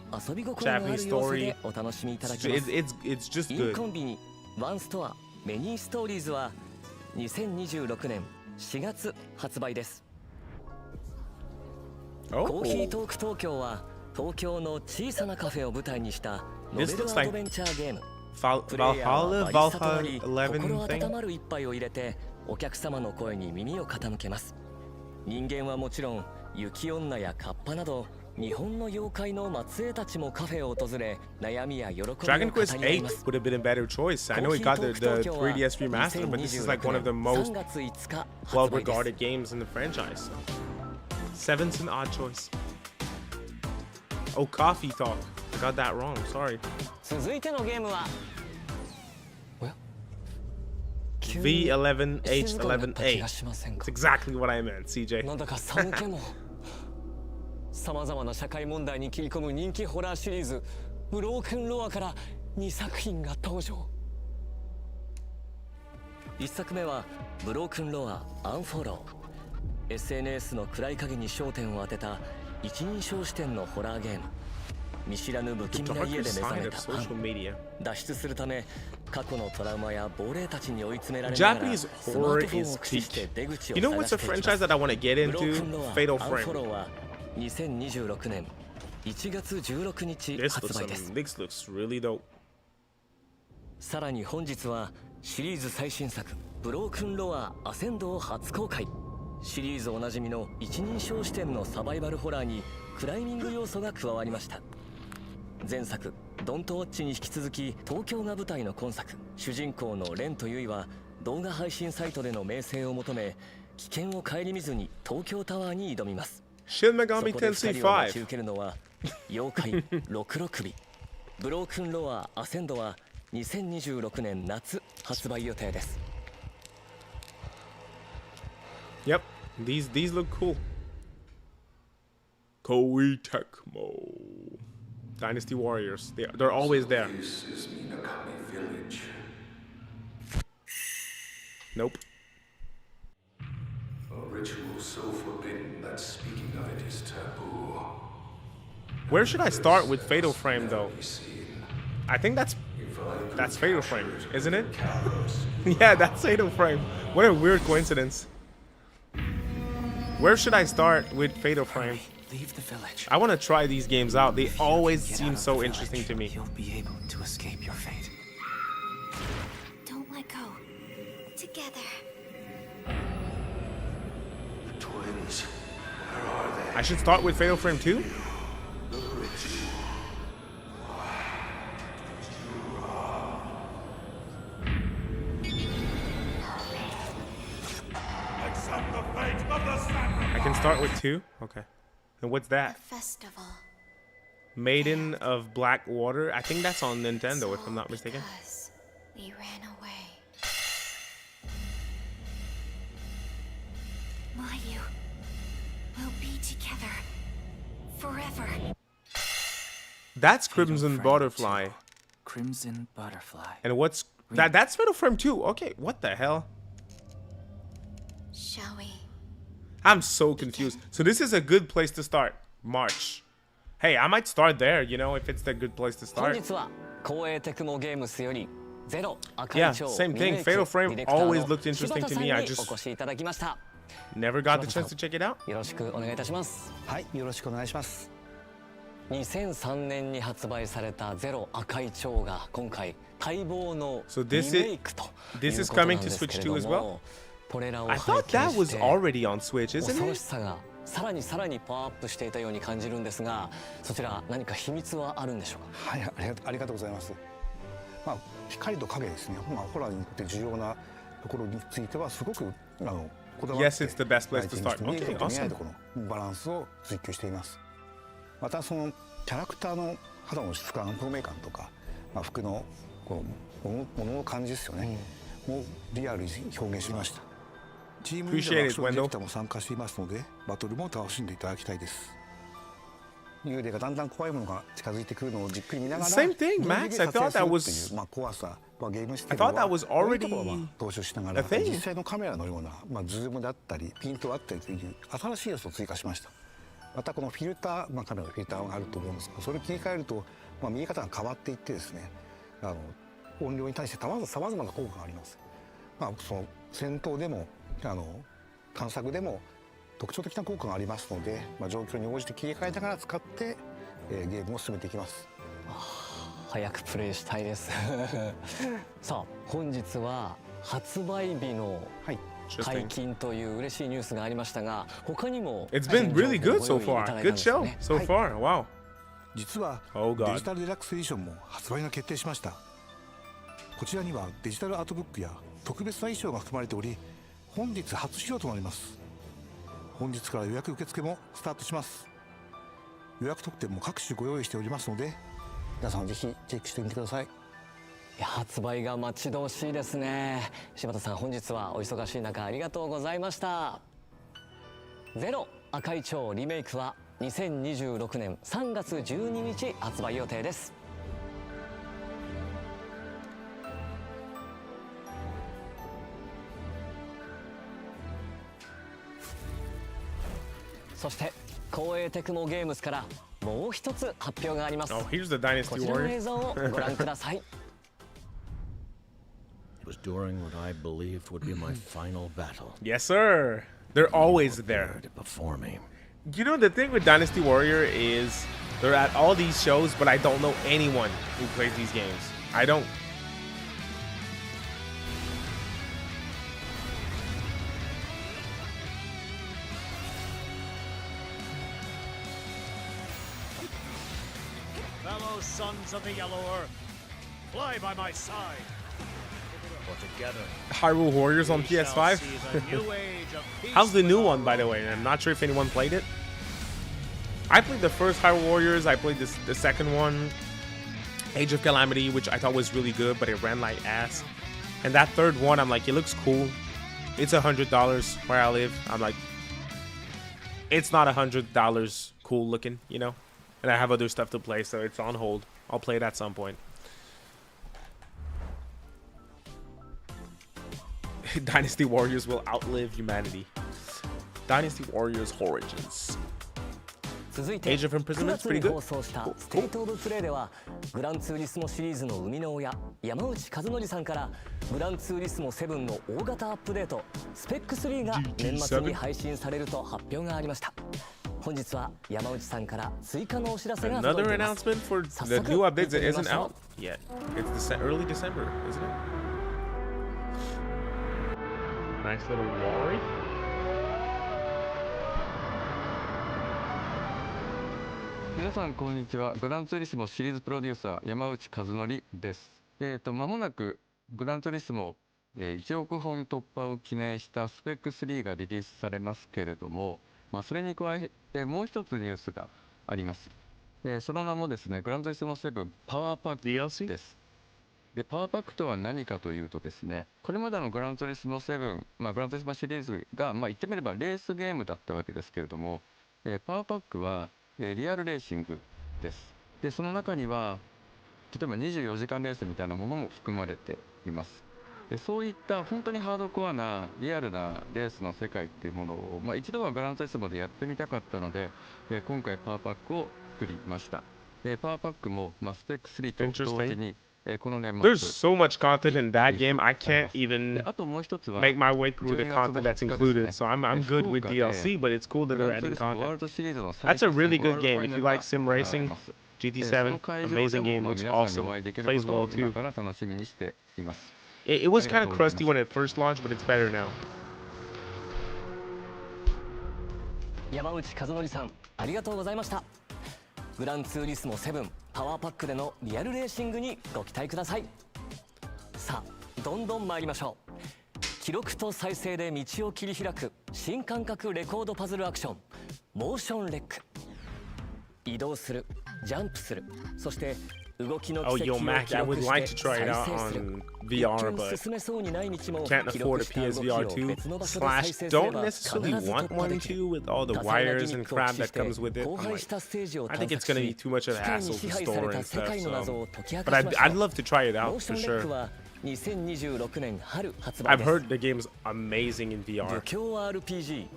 Japanese story. It's just イン good. コンビニワンストアメニーストーリーズは2026年4月発売です。コ Oh, ーヒートーク東京は東京の小さなカフェを舞台にしたノベ This ル looks ア like ドベンチャーゲーム。 Val プレイヤーは Valhalla, バリスタとなり Valhalla 心 11 thing. 温まる一杯を入れてお客様の声に耳を傾けます。人間はもちろん雪女やカッパなど日本の妖怪の末裔たちもカフェを訪れ悩みや喜びを語 Dragon り Quest 合い 8 ます。 would have been a better choice. I know it got the 3DS remaster, but this is like one of the most 3月5日 well 発売です。 regarded games in the franchise. 7's an odd choice. Oh, coffee talk. I got that wrong. Sorry. 続いてのゲームはおや V11H11A. がしません That's か。 exactly what I meant, CJ. なんだか寒気もさまざまな社会問題に切り込む人気ホラーシリーズ「ブロークンロア」から2作品が登場。1作目は「ブロークンロアアンフォロー」SNS の暗い影に焦点を当てた一人称視点のホラーゲーム。見知らぬ不気味な家 Darker で目覚 side め of たファ social ン。 media. 脱出するため過去のトラウマや亡霊たちに追い詰められながら Japanese スマー horror トフォン is を駆使して peak. 出口を You know 探 what's し a ていきます franchise that I want to get ブローク into? ンロア Fatal アンフォロ Frame. ーは2026年1月16日 This 発 looks 売です。 looks really dope. さらに本日はシリーズ最新作ブロークンロアアセンドを初公開。シリーズおなじみの一人称視点のサバイバルホラーにクライミング要素が加わりました。前作ドントウォッチに引き続き東京が舞台の今作、主人公のレンとユイは動画配信サイトでの名声を求め危険を顧みずに東京タワーに挑みます。 Shin そ Megami こで Tensei 2人を待ち 5. 受けるのは妖怪ロクロ首ブロークンロアアセンドは2026年夏発売予定です。 Yep, these look cool. Koei Tecmo. Dynasty Warriors. They're always there. This is Minakami Village. Nope. A ritual so forbidden that speaking of it is taboo. Where should I start with Fatal Frame though? I think that's Fatal Frame, isn't it? Yeah, that's Fatal Frame. What a weird coincidence. Where should I start with Fatal Frame? Leave the village. I want to try these games out. They always seem so interesting to me. You'll be able to escape your fate. Don't let go. Together. The twins, where are they? I should start with Fatal Frame 2? The ritual. I can start with 2? Okay. And what's that? Festival. Maiden of Black Water? I think that's on Nintendo, if I'm not mistaken. Because we ran away. Mayu, we'll be together forever. That's Crimson Frame Butterfly. 2. Crimson Butterfly. And what's that? That's Fatal Frame 2. Okay, what the hell? Shall we? I'm so confused. So this is a good place to start. March. Hey, I might start there, you know, if it's the good place to 本 start. 日は光栄テクモゲームスよりゼロ赤 Yeah, い蝶 same リ thing. メイク Fatal デ Frame ィレクター always の looked interesting 柴田 to さん me. に I お just 越しいただきました。 never got the chance to check it out. よろしくお願いいたします。はい、よろしくお願いします。2003年に発売されたゼロ赤い蝶が今回待望の So リ this メイクということなんです coming to けれ Switch ど 2 as も、 well? これらを I 拝 thought that 見 was して already on Switch, 恐 isn't ろ it? しさがさらにパワーアップしていたように感じるんですが、そちら何か秘密はあるんでしょうか。はい、ありがとうございます。まあ、光と影ですね。まあ、ホラーにとって重要なところについてはすごくこだわって Yes, it's the best place to start. 見える Okay, と見えない awesome. ところのバランスを追求しています。またそのキャラクターの肌の質感、透明感とか、まあ、服のこう物の感じですよね。もうリアルに表現しました。チームリーダーのアクションディレクターも参加していますので、バトルも楽しんでいただきたいです。幽霊がだんだん怖いものが近づいてくるのをじっくり見ながら Same thing, Max. I thought that was まあ怖さ、まあゲームシス I テム thought that was こういうと already ころは踏襲しながら a thing. 実際のカメラのようなまあズームだったりピントだったりという新しい要素を追加しました。またこのフィルター、まあカメラのフィルターがあると思うんですが、それを切り替えるとまあ見え方が変わっていってですね、音量に対してさまざまな効果があります。まあその戦闘でも探索でも特徴的な効果がありますので、まあ、状況に応じて切り替えながら使って、ゲームを進めていきます。早くプレイしたいですさあ本日は発売日の解禁という嬉しいニュースがありましたが、他にも It's been really good so far. Good show so far. Wow. 実は Oh デ God. ジタルデラックスエディションも発売が決定しました。こちらにはデジタルアートブックや特別な衣装が含まれており、本日初披露となります。本日から予約受付もスタートします。予約特典も各種ご用意しておりますので、皆さんぜひチェックしてみてください。いや発売が待ち遠しいですね。柴田さん本日はお忙しい中ありがとうございました。ゼロ赤い蝶リメイクは2026年3月12日発売予定です。そして光栄テクモゲームズからもう一つ発表があります。 Oh, here's the Dynasty こちらの Warrior. 映像をご覧ください。 It was during what I believed would be my final battle. Yes, sir. They're always there. Before me. You know, the thing with Dynasty Warrior is they're at all these shows, but I don't know anyone who plays these games. I don't. Fellow sons of the Yellow Earth, fly by my side. Hyrule Warriors on PS5. How's the new one, by the way? I'm not sure if anyone played it. I played the first Hyrule Warriors. I played the second one, Age of Calamity, which I thought was really good, but it ran like ass. And that third one, I'm like, it looks cool. It's $100 where I live. I'm like, it's not $100 cool looking, you know? And I have other stuff to play, so it's on hold. I'll play it at some point. Dynasty Warriors will outlive humanity. Dynasty Warriors Origins. Age of Imprisonment's pretty good. 放送したステートオブプレイではグランツーリスモシリーズの生みの親山内和則さんからグランツーリスモ7の大型アップデートスペック3が年末に配信されると発表がありました。本日は山内さんから追加のお知らせが届いています。 Another announcement for the new update that isn't out yet. It's early December, isn't it? Nice little Wari. 皆さんこんにちは。グランツーリスモシリーズプロデューサー山内和則です。間もなくグランツーリスモ1億本突破を記念したスペック3がリリースされますけれども、それに加えてもう一つニュースがあります。その名もですね、グランツーリスモ7パワーパックです。で、パワーパックとは何かというとですね、これまでのグランツーリスモ7、グランツーリスモシリーズが、言ってみればレースゲームだったわけですけれども、パワーパックはリアルレーシングです。で、その中には例えば24時間レースみたいなものも含まれています。で、そういった本当にハードコアなリアルなレースの世界っていうものを、一度はグランツーリスモでやってみたかったので、今回パワーパックを作りました。パワーパックも、スペック3と同時にこの年末 There's so much content in that game. I can't even make my way through the content that's included. So I'm good with DLC, but it's cool that they're adding content. That's a really good game. If you like sim racing, GT7, amazing game. Looks awesome. Plays well too. It was kind of crusty when it first launched, but it's better now. 山内和則さん、ありがとうございました。グランツーリスモ7パワーパックでのリアルレーシングにご期待ください。さあ、どんどん参りましょう。記録と再生で道を切り開く新感覚レコードパズルアクションモーションレック。移動する、ジャンプする、そして動きの軌跡を記録して再生する。一見進めそうにない道も Can't 記 afford 録 a した動きを PSVR 別の場所で再 2/ 生すれば don't 必ず necessarily 突 want 破 one でき to る。 with all the 多彩な wires ギミ and ックを crap 駆使 that して comes with it. 荒 I'm 廃 like, したステージを I 探 think it's 索 gonna be し too much of 機 a 械に hassle 支 to 配さ store れた and 世 stuff. 界の謎 So, を解き明 but かしましょう。 I'd love to try it モ out ーショ for ンレッ sure. クは2026年春発売 I've です。 heard the game's amazing in 武 VR. 教 RPG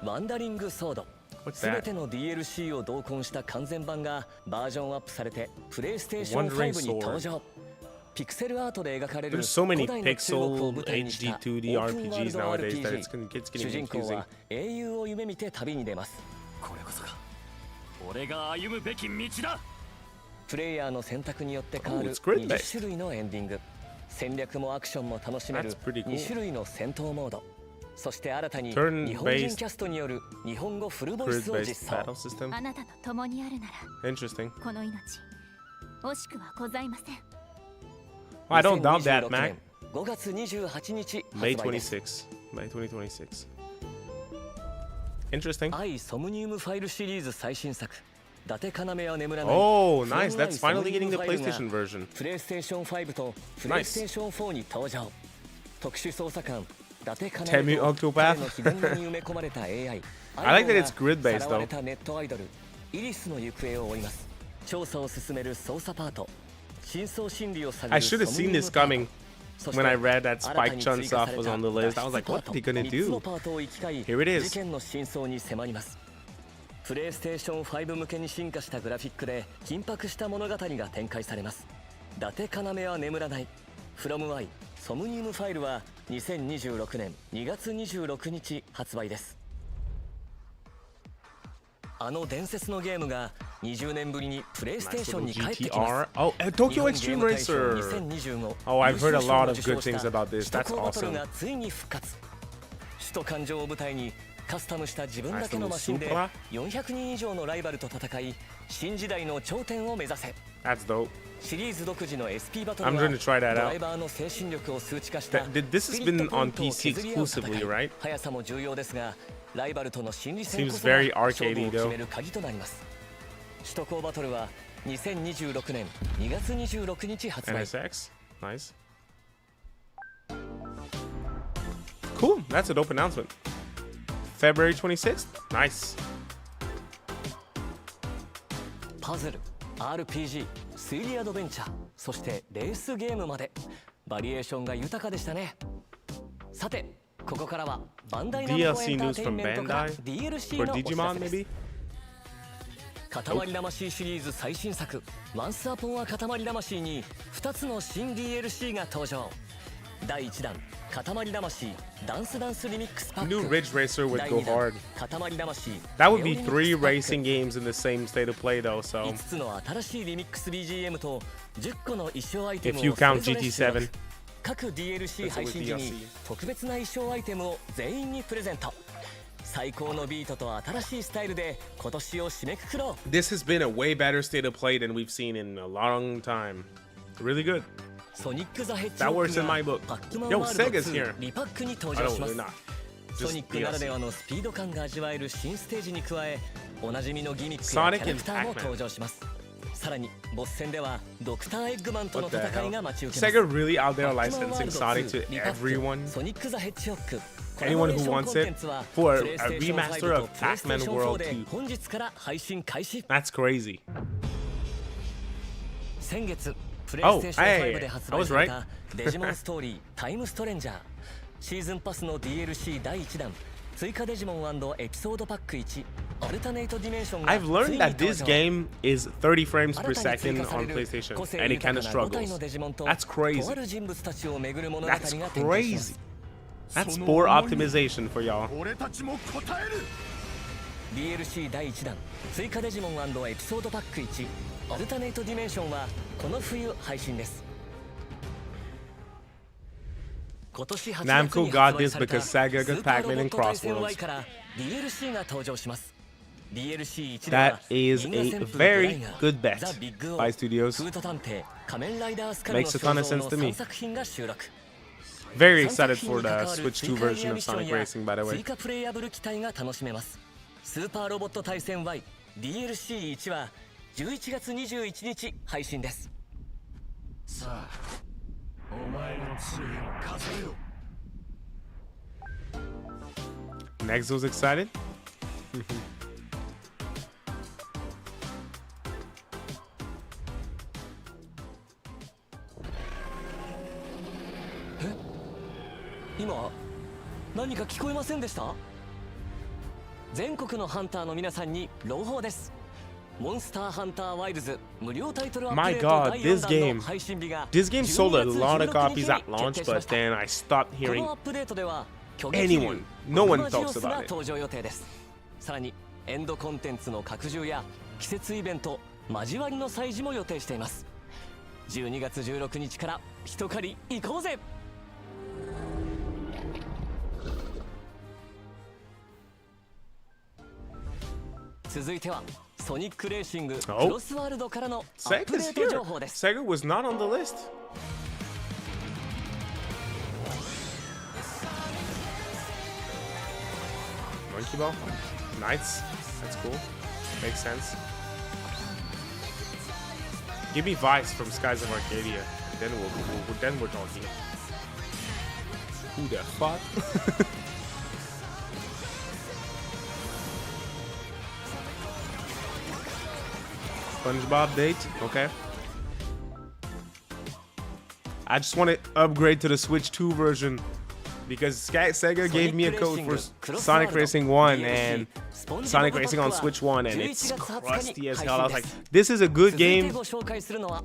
ワンダリングソード。 What's すべ that? ての DLC を同梱した完全版がバージョンアップされてプレイステーション Wandering 5に登場。ピクセルアートで描かれる There's so 古 many 代の中国を pixel 舞台にした HD オープンワール 2D ド RPGs nowadays that RPG。 it's 主 getting 人公 confusing. は英雄を夢見て旅に出ます。これこそが俺が歩むべき道だ。プレイヤーの選択によって変わ Oh, る it's grid-based. 20種類のエンディング。戦略もアクションも楽しめる That's pretty cool. 2種類の戦闘モード。そして新たに Turn-based 日本人キャストによる日本語フルボイスを Grid-based 実装。 battle system. あなたと共にあるなら Interesting. この命惜しくはございません。 I don't doubt that, 2026 Mac. 年5月28日 May 発売です。 26. May 2026. Interesting. 愛ソムニウムファイルシリーズ最新作伊達要は眠らない。 Oh, フラン nice. アイ That's ソム finally ニウ getting ム the ファイルが PlayStation version. プレイステーション5とプレイステーション4に登場。特殊捜査官伊達要 Temu と Octopath 彼の秘伝に埋め込まれた AI I like that it's grid-based さらわれたネットアイドルイリスの行方を追います。調査を進める捜査パート、真相心理を探る I should have ソム seen ニウム this パート。 coming そして when I read that 新た Spike に Chun 追加さ stuff れ was た on the list. I was like, 脱 what 出 are they パー gonna ト3つの do? パートを行き交い Here it is. 事件の真相に迫ります。プレイステーション5向けに進化したグラフィックで緊迫した物語が展開されます。伊達要は眠らない From I ソムニウムファイルは2026年2月26日発売です。あの伝説のゲームが20年ぶりにプレイステーションに帰ってきます。 GTR. Oh, and Tokyo Extreme Racer. Oh, I've heard a lot of good things about this. That's 首都高バトル awesome. がついに復活。首都環状を舞台にカスタムした自分だけのマシンで400人以上のライバルと戦い、新時代の頂点を目指せ。 That's dope. シリーズ独自の SP バトル I'm は going to try that ド out. ライバーの精神力を数値化した This has スピリッ been トポイ on ントを PC 削り合う戦 exclusively, い。 right? 速さも重要ですが、ライバルとの心理戦こ Seems そが very 勝負 arcadey を決める鍵となります。首都高バトルは2026年2月26日発売。 NSX. Nice. Cool. That's a dope announcement. February 26th. Nice. パズル、RPG、推理アドベンチャー、そしてレースゲームまでバリエーションが豊かでしたね。さて、ここからはバンダイナムコエンタ DLC ー news テイン from メントから Bandai DLC for のお知ら Digimon, せです。 maybe? 塊魂シリーズ最新作「ワンスアポンア塊魂」に2つの新 DLC が登場。第1弾「塊魂ダンスダンスリミックスパック」 New Ridge Racer would 第 go 2弾 hard. 塊魂 That would be ネオリミックス 3 パック racing games in the same state of play, though. So 5つの新しいリミックス BGM と10個の衣装アイテム if you をそれ count ぞれ収録。 GT7, 各 DLC 配信時に特別な衣装アイテムを全員にプレゼント。最高のビートと新しいスタイルで今年を締めくくろう。 this has been a way better state of play than we've seen in a long time. Really good. ソニック・ザ・ヘッジ That ホ works ッ in グ my が book. パックマン Yo, ワールド Sega's here. 2リパックに登 I 場 don't しま really す。 not. ソ Just ニックならで DLC. はのスピード感が味わえる新ステージに加え、おなじみのギミックや Sonic キャラクターも and Pac-Man. 登場します。さらにボス戦ではドクター・エッグマンとの What the 戦い hell? が待ち受けます。 Sega really out there パックマンワー licensing ルド Sonic 2 to リパック everyone. ソニック・ザ・ヘッジホッグ Anyone who wants it for a remaster of Pac-Man World で 2. 本日から配信開始。 That's crazy. 先月プレイステーション hey, 5で発 I 売 was され right. たデジモンストーリータイムストレンジャーシーズンパスの DLC 第1弾追加デジモン&エピソードパック1アルタネイトディメンションが I've ついに learned 登 that this 場。 game is 30 frames 新 per たに追 second 加さ on れる PlayStation, 個性 and it 豊 kind か of な5体 struggles. のデジモンと That's とあ crazy. る人物たちを巡る物語が That's 展開しま crazy. す。 That's poor optimization for y'all. DLC 第1弾追加デジモン&エピソードパック1アルタネイトディメンションはこの冬配信です。今年8月 Namco に got 発売 this された because ス Sega ー got パーロ Pac-Man ボッ and ト対戦 Y Crossworlds. から DLC が登場します。DLC1 では That is 銀河 a 旋風ブ very ライガー good bet ザ・ビッグオ by ー studios. フート探偵仮面ライダースカルの Makes a ton of 肖像 sense の to me. 3作品が収録。 Very 3 excited 作品 for に関 the わる Switch 追 2加エ version ア of ミッション Sonic や Racing, by the 追 way. 加プレイヤブル機体が楽しめます。スーパーロボット対戦 Y DLC1 は11月21日配信です。Nexo's excited? 今何か聞こえませんでした？全国のハンターの皆さんに朗報です。モンスターハンターワイルズ無料タイトルアップ My デート God, 第 this 4弾 game. の配信日が This game sold a 12 lot of 月 copies 16 at 日 launch, に決定しま but した。 then I stopped こ hearing のアップデートでは巨 anyone. No one マジオ talks スが about it. 登場予定です。さらにエンドコンテンツの拡充や季節イベント交わりの祭事も予定しています。12月16日から一狩り行こうぜ。続いてはソニックレーシングクロスワールドからのアップデ Sega's ート here. 情報です。 Sega was not on the list. Monkey Ball? Nice. That's cool. Makes sense. Give me Vice from Skies of Arcadia. Then we're talking. Who the fuck? SpongeBob date? Okay. I just want to upgrade to the Switch 2 version because Sega gave me a code for Sonic Racing 1 and Sonic Racing on Switch 1 and it's crusty as hell. I was like, this is a good game.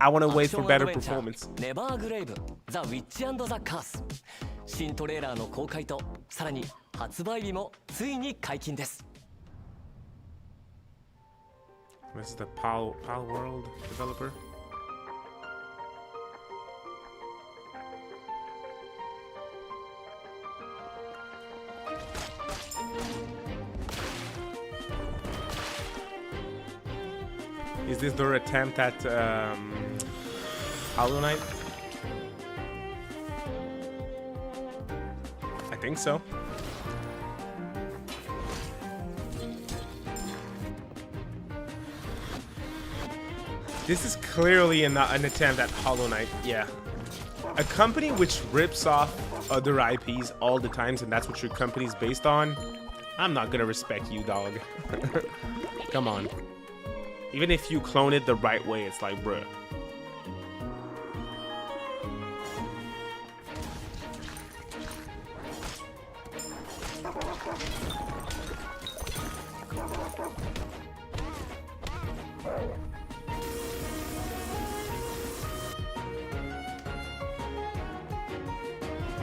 I want to wait for better performance. ネバーグレイブザ・ウィッチ&ザ・カース新トレーラーの公開とさらに発売日もついに解禁です。 This is the Pal World developer. Is this their attempt at Hollow Knight? I think so. This is clearly an attempt at Hollow Knight, yeah. A company which rips off other IPs all the times, and that's what your company's based on, I'm not gonna respect you, dog. Come on. Even if you clone it the right way, it's like, bruh.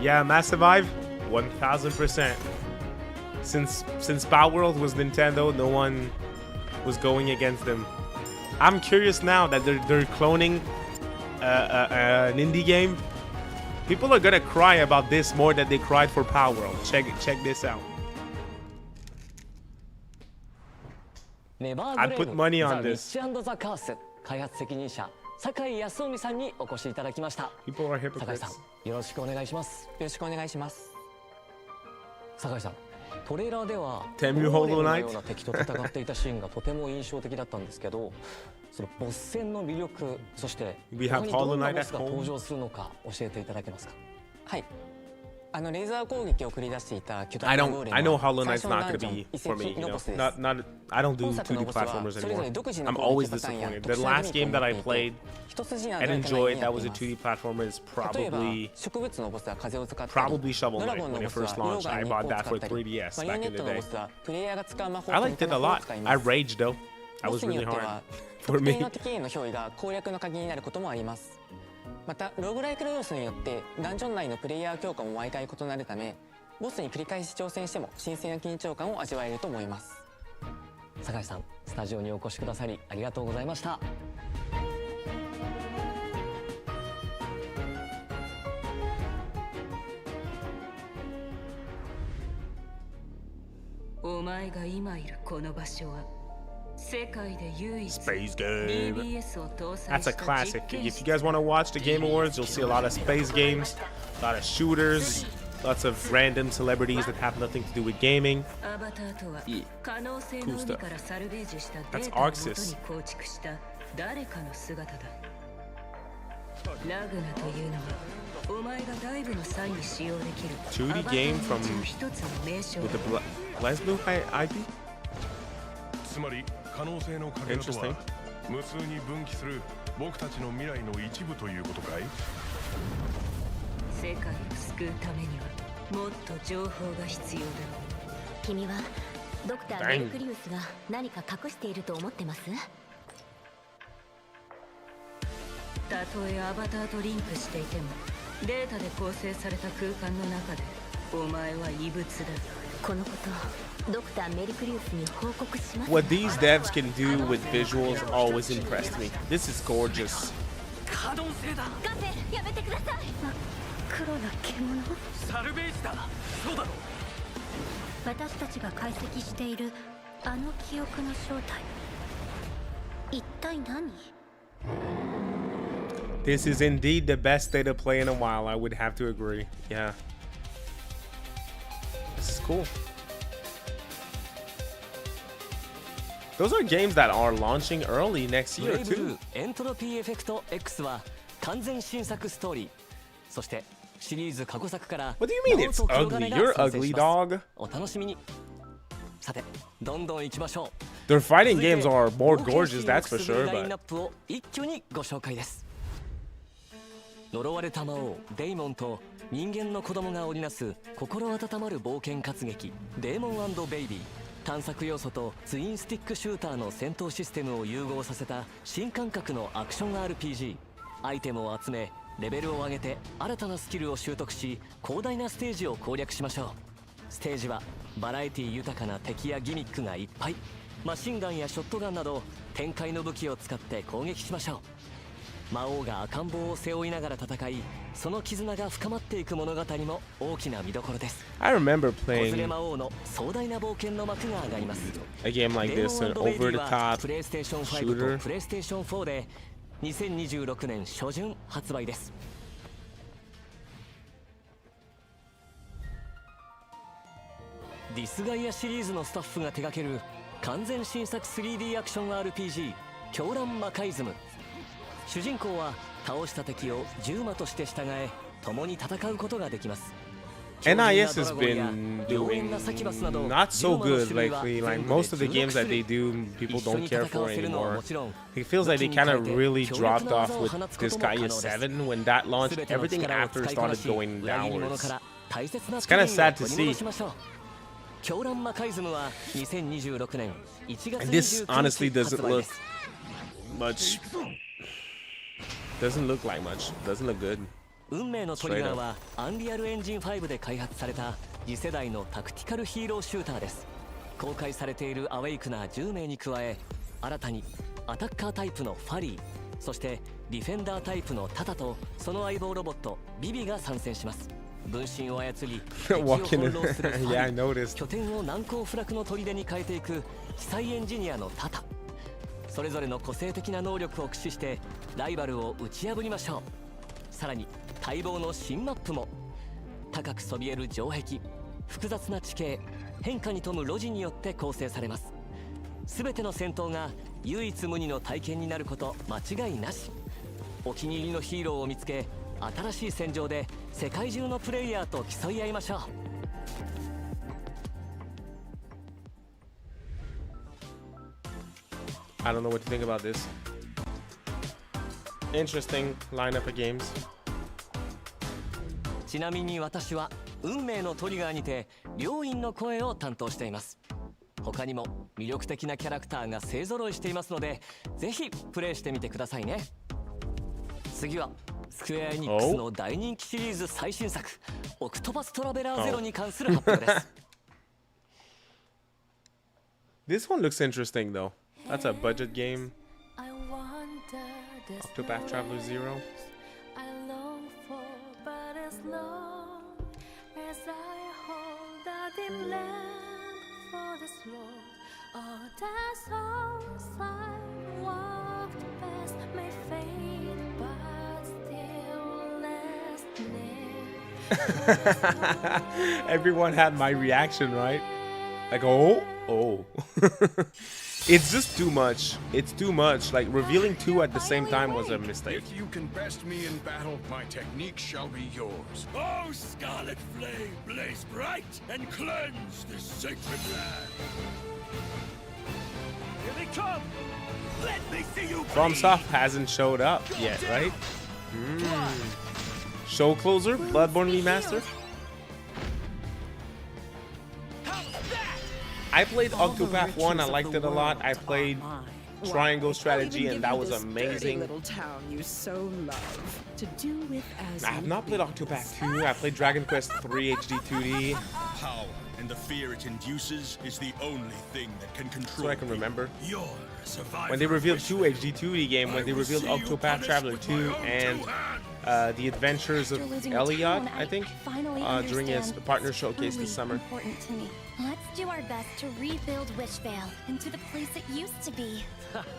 Yeah, Massive Vive, 1000%. Since Power World was Nintendo, no one was going against them. I'm curious now that they're cloning an indie game. People are gonna cry about this more than they cried for Power World. Check this out. I'd put money on this. People are hypocrites. よろしくお願いします。よろしくお願いします。酒井さん、トレーラーではTemu Hollow Knight のような敵と戦っていたシーンがとても印象的だったんですけど、そのボス戦の魅力、そして他にどんなボスが登場するのか教えていただけますか。はい。レーザー攻撃を繰り出していた巨大なゴーレムは I know Hollow Knight's not gonna be for me, you know. I don't do 2D platformers anymore. I'm always disappointed. The last game that I played and enjoyed that was a 2D platformer is probably Shovel Knight when it first launched. I bought that for 3DS back in the day. I liked it a lot. I raged though. That was really hard for me. またローグライクの要素によってダンジョン内のプレイヤー強化も毎回異なるため、ボスに繰り返し挑戦しても新鮮な緊張感を味わえると思います。酒井さん、スタジオにお越しくださりありがとうございました。お前が今いるこの場所は Space game. That's a classic. If you guys want to watch the Game Awards, you'll see a lot of space games, a lot of shooters, lots of random celebrities that have nothing to do with gaming. Cool stuff. That's Arxis. 2D game from with the BlazBlue IP? つまり可能性のかけらとは無数に分岐する僕たちの未来の一部ということかい？世界を救うためにはもっと情報が必要だ。君はドクター・メルクリウスが何か隠していると思ってます？たとえアバターとリンクしていてもデータで構成された空間の中でお前は異物だ。このこと What these devs can do with visuals always impressed me. This is gorgeous. 可能性だ。ガフェ、やめてください。黒な獣。サルベージだ。そうだろう。私たちが解析しているあの記憶の正体。一体何？ This is indeed the best state of play in a while. I would have to agree. Yeah. This is cool. Those are games that are launching early next year too. エントロピーエフェクト X は完全新作ストーリー。そしてシリーズ過去作から What do you mean it's ugly? You're ugly, dog. お楽しみに。さて、どんどん行きましょう。Their fighting games are more gorgeous, that's for sure, ラインナッ but プを一挙にご紹介です。呪われた魔王デイモンと人間の子供が織りなす心温まる冒険活劇デーモン&ベイビー。探索要素とツインスティックシューターの戦闘システムを融合させた新感覚のアクション RPG。 アイテムを集めレベルを上げて新たなスキルを習得し広大なステージを攻略しましょう。ステージはバラエティ豊かな敵やギミックがいっぱい。マシンガンやショットガンなど展開の武器を使って攻撃しましょう。魔王が赤ん坊を背負いながら戦い、その絆が深まっていく物語も大きな見どころです。 I remember 子連れ playing 魔王の壮大な冒険の幕が上がります。 a game like this, an over-the-top プレイステーション5 shooter. とプレイステーション4で2026年初旬発売です。ディスガイアシリーズのスタッフが手掛ける完全新作 3D アクション RPG 狂乱魔界ズム。主人公は倒した敵を獣魔として従え、共に戦うことができます。 NIS has been doing not so good lately. Like most of the games that they do, people don't care for anymore. It feels like they kind of really dropped off with Disgaea 7 when that launched. Everything after started going downwards. It's kind of sad to see. And this honestly doesn't look much. Doesn't look like much. Doesn't look good. 運命のトリガーはアンリアルエンジン5で開発された次世代のタクティカルヒーローシューターです。公開されているアウェイクナー10名に加え、新たにアタッカータイプのファリー、そしてディフェンダータイプのタタとその相棒ロボットビビが参戦します。分身を操り敵を翻弄するファリー、拠点を難攻不落の砦に変えていく奇才エンジニアのタタ。それぞれの個性的な能力を駆使してライバルを打ち破りましょう。さらに待望の新マップも。高くそびえる城壁、複雑な地形、変化に富む路地によって構成されます。全ての戦闘が唯一無二の体験になること間違いなし。お気に入りのヒーローを見つけ、新しい戦場で世界中のプレイヤーと競い合いましょう。I don't know what to think about this. Interesting lineup of games. ちなみに私は運命のトリガーにて両院の声を担当しています。他にも魅力的なキャラクターが勢ぞろいしていますので、ぜひプレイしてみてくださいね。次はスクエアエニックスの大人気シリーズ最新作オクトパストラベラーゼロに関する発表です。This one looks interesting though. That's a budget game. Octopath Traveler 0. Everyone had my reaction, right? Like, oh. It's just too much. It's too much. Like, revealing two at the same time was a mistake. If you can best me in battle, my technique shall be yours. Oh, scarlet flame, blaze bright and cleanse this sacred land. Here they come. Let me see you. FromSoft hasn't showed up yet, right? Show closer, Bloodborne remaster. I played Octopath 1, I liked it a lot. I played Triangle Strategy and that was amazing. I have not played Octopath 2, I played Dragon Quest 3 HD 2D. Power and the fear it induces is the only thing that can control. That's what I can remember. You're a survivor. When they revealed 2 HD 2D game, when they revealed Octopath Traveler 2 and The Adventures of Eliot, I think, during his partner showcase this summer. Let's do our best to rebuild Wishvale into the place it used to be.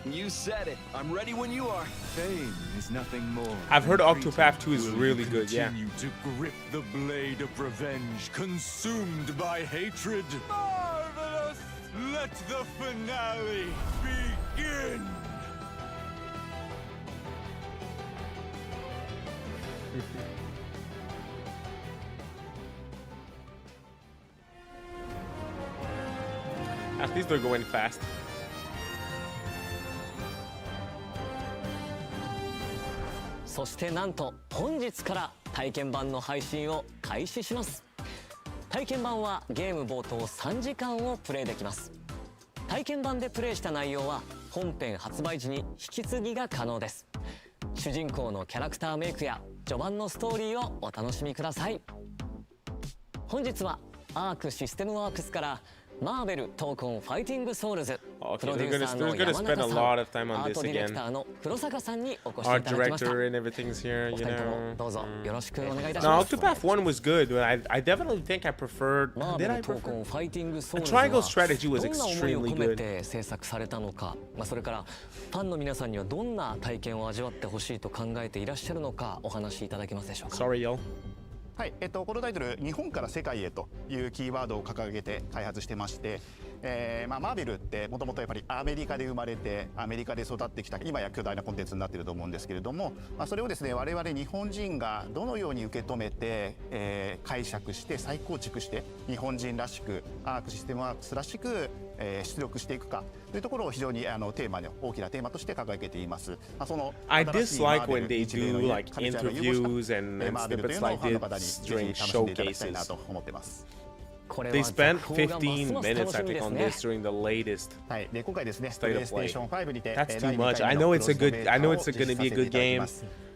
You said it. I'm ready when you are. Fame is nothing more. I've heard Octopath 2 is really good, yeah. Continue to grip the blade of revenge, consumed by hatred. Marvelous! Let the finale begin! At least they're going fast. So, そしてなんと本日から体験版の配信を開始します。体験版はゲーム冒頭3時間をプレイできます。体験版でプレイした内容は本編発売時に引き継ぎが可能です。主人公のキャラクターメイクや序盤のストーリーをお楽しみください。本日はアークシステムワークスからマーベル闘魂ファイティングソウルズ Okay, プロデューサーの they're 山 gonna spend 中 a さん、 lot of time ア on ート this ディレク again. ターの黒坂さんにお越しい Art ただきました。 director and everything's here, お you 二人とも know. どうぞよろしくお願いいたし No, ます。 Octopath 1 was good, but I definitely think I preferred. マーベ Did ル I 闘 prefer? 魂ファイティングソウル The ズは triangle strategy was どんな思いを extremely 込め good. て制作されたのか、それからファンの皆さんにはどんな体験を味わってほしいと考えていらっしゃるのかお話しいただけますでしょうか。 Sorry, yo. はい、このタイトル日本から世界へというキーワードを掲げて開発してまして、マーベルってもともとやっぱりアメリカで生まれてアメリカで育ってきた今や巨大なコンテンツになっていると思うんですけれども、それをですね我々日本人がどのように受け止めて、解釈して再構築して日本人らしくアークシステムワークスらしく、出力していくかというところを非常にテーマの大きなテーマとして掲げています。その I dislike when they do like interviews and snippets like this during showcases. と思ってます。 They spent 15 minutes, I think, on this during the latest はいで今回ですね state of play. PlayStation 5にて That's too much. I know it's going to be a good game.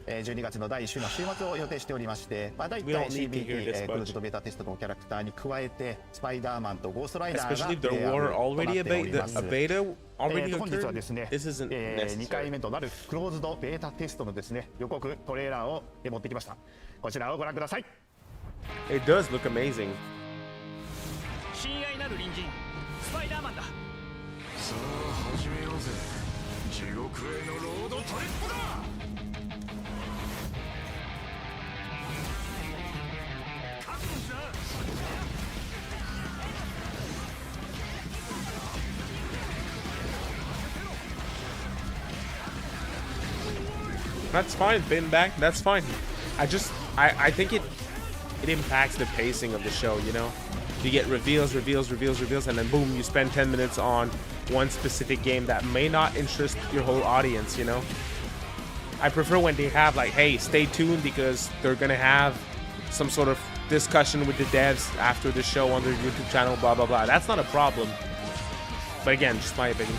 12月の第1週の週末を予定しておりまして、第1回 CBT クローズドベータテストのキャラクターに加えてスパイダーマンとゴーストライダーが Especially if there were already a beta already 本日は occurred. ですね This isn't 2回 necessary. 目となるクローズドベータテストのですね予告トレーラーを持ってきました。こちらをご覧ください。 It does look amazing. 親愛なる隣人スパイダーマンだ。さあ始めようぜ。地獄へのロードトリップだ。That's fine, pin back. That's fine. I think it impacts the pacing of the show, you know? You get reveals, and then boom, you spend 10 minutes on one specific game that may not interest your whole audience, you know? I prefer when they have like, hey, stay tuned because they're gonna have some sort of discussion with the devs after the show on their YouTube channel, blah, blah, blah. That's not a problem. But again, just my opinion.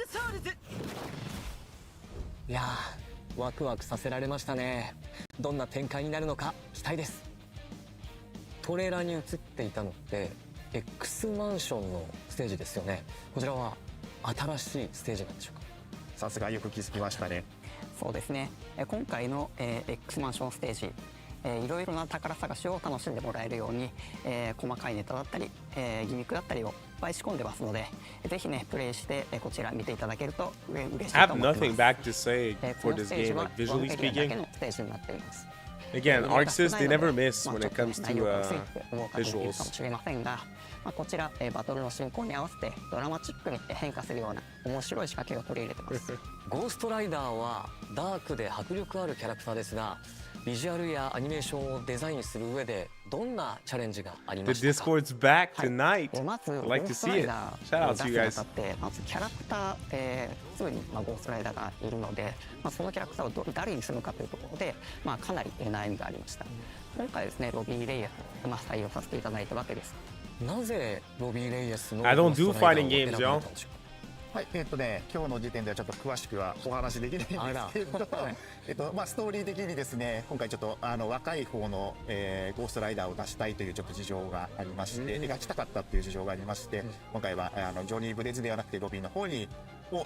Souls いやーワクワクさせられましたね。どんな展開になるのか期待です。トレーラーに映っていたのって X マンションのステージですよね。こちらは新しいステージなんでしょうか。さすがよく気づきましたね。そうですね、今回の、X マンションステージ、いろいろな宝探しを楽しんでもらえるように、細かいネタだったり、ギミックだったりをいっぱい仕込んでますので、ぜひねプレイして、こちら見ていただけると嬉しいと思ってます。 I have nothing bad to say for this game, like visually speaking. Again, Arc Sys, they never miss when it comes to visuals. こちら、バトルの進行に合わせてドラマチックに変化するような面白い仕掛けを取り入れてます。ゴーストライダーはダークで迫力あるキャラクターですが、ビジュアルやアニメーションをデザインする上でどんなチャレンジがありましたか？ The Discord's back tonight. まず I'd like to see it. Shout out to you guys. まずキャラクター、すぐにゴーストライダーがいるので、そのキャラクターを誰にするのかというところで、かなり悩みがありました。今回ですね、ロビー・レイヤスを採用させていただいたわけです。なぜロビー・レイヤスの I don't do fighting games, yo. はい、今日の時点ではちょっと詳しくはお話できないんですけれど、ストーリー的にですね、今回ちょっと若い方の、ゴーストライダーを出したいというちょっと事情がありまして、描きたかったっていう事情がありまして、今回はジョニー・ブレズではなくてロビーの方を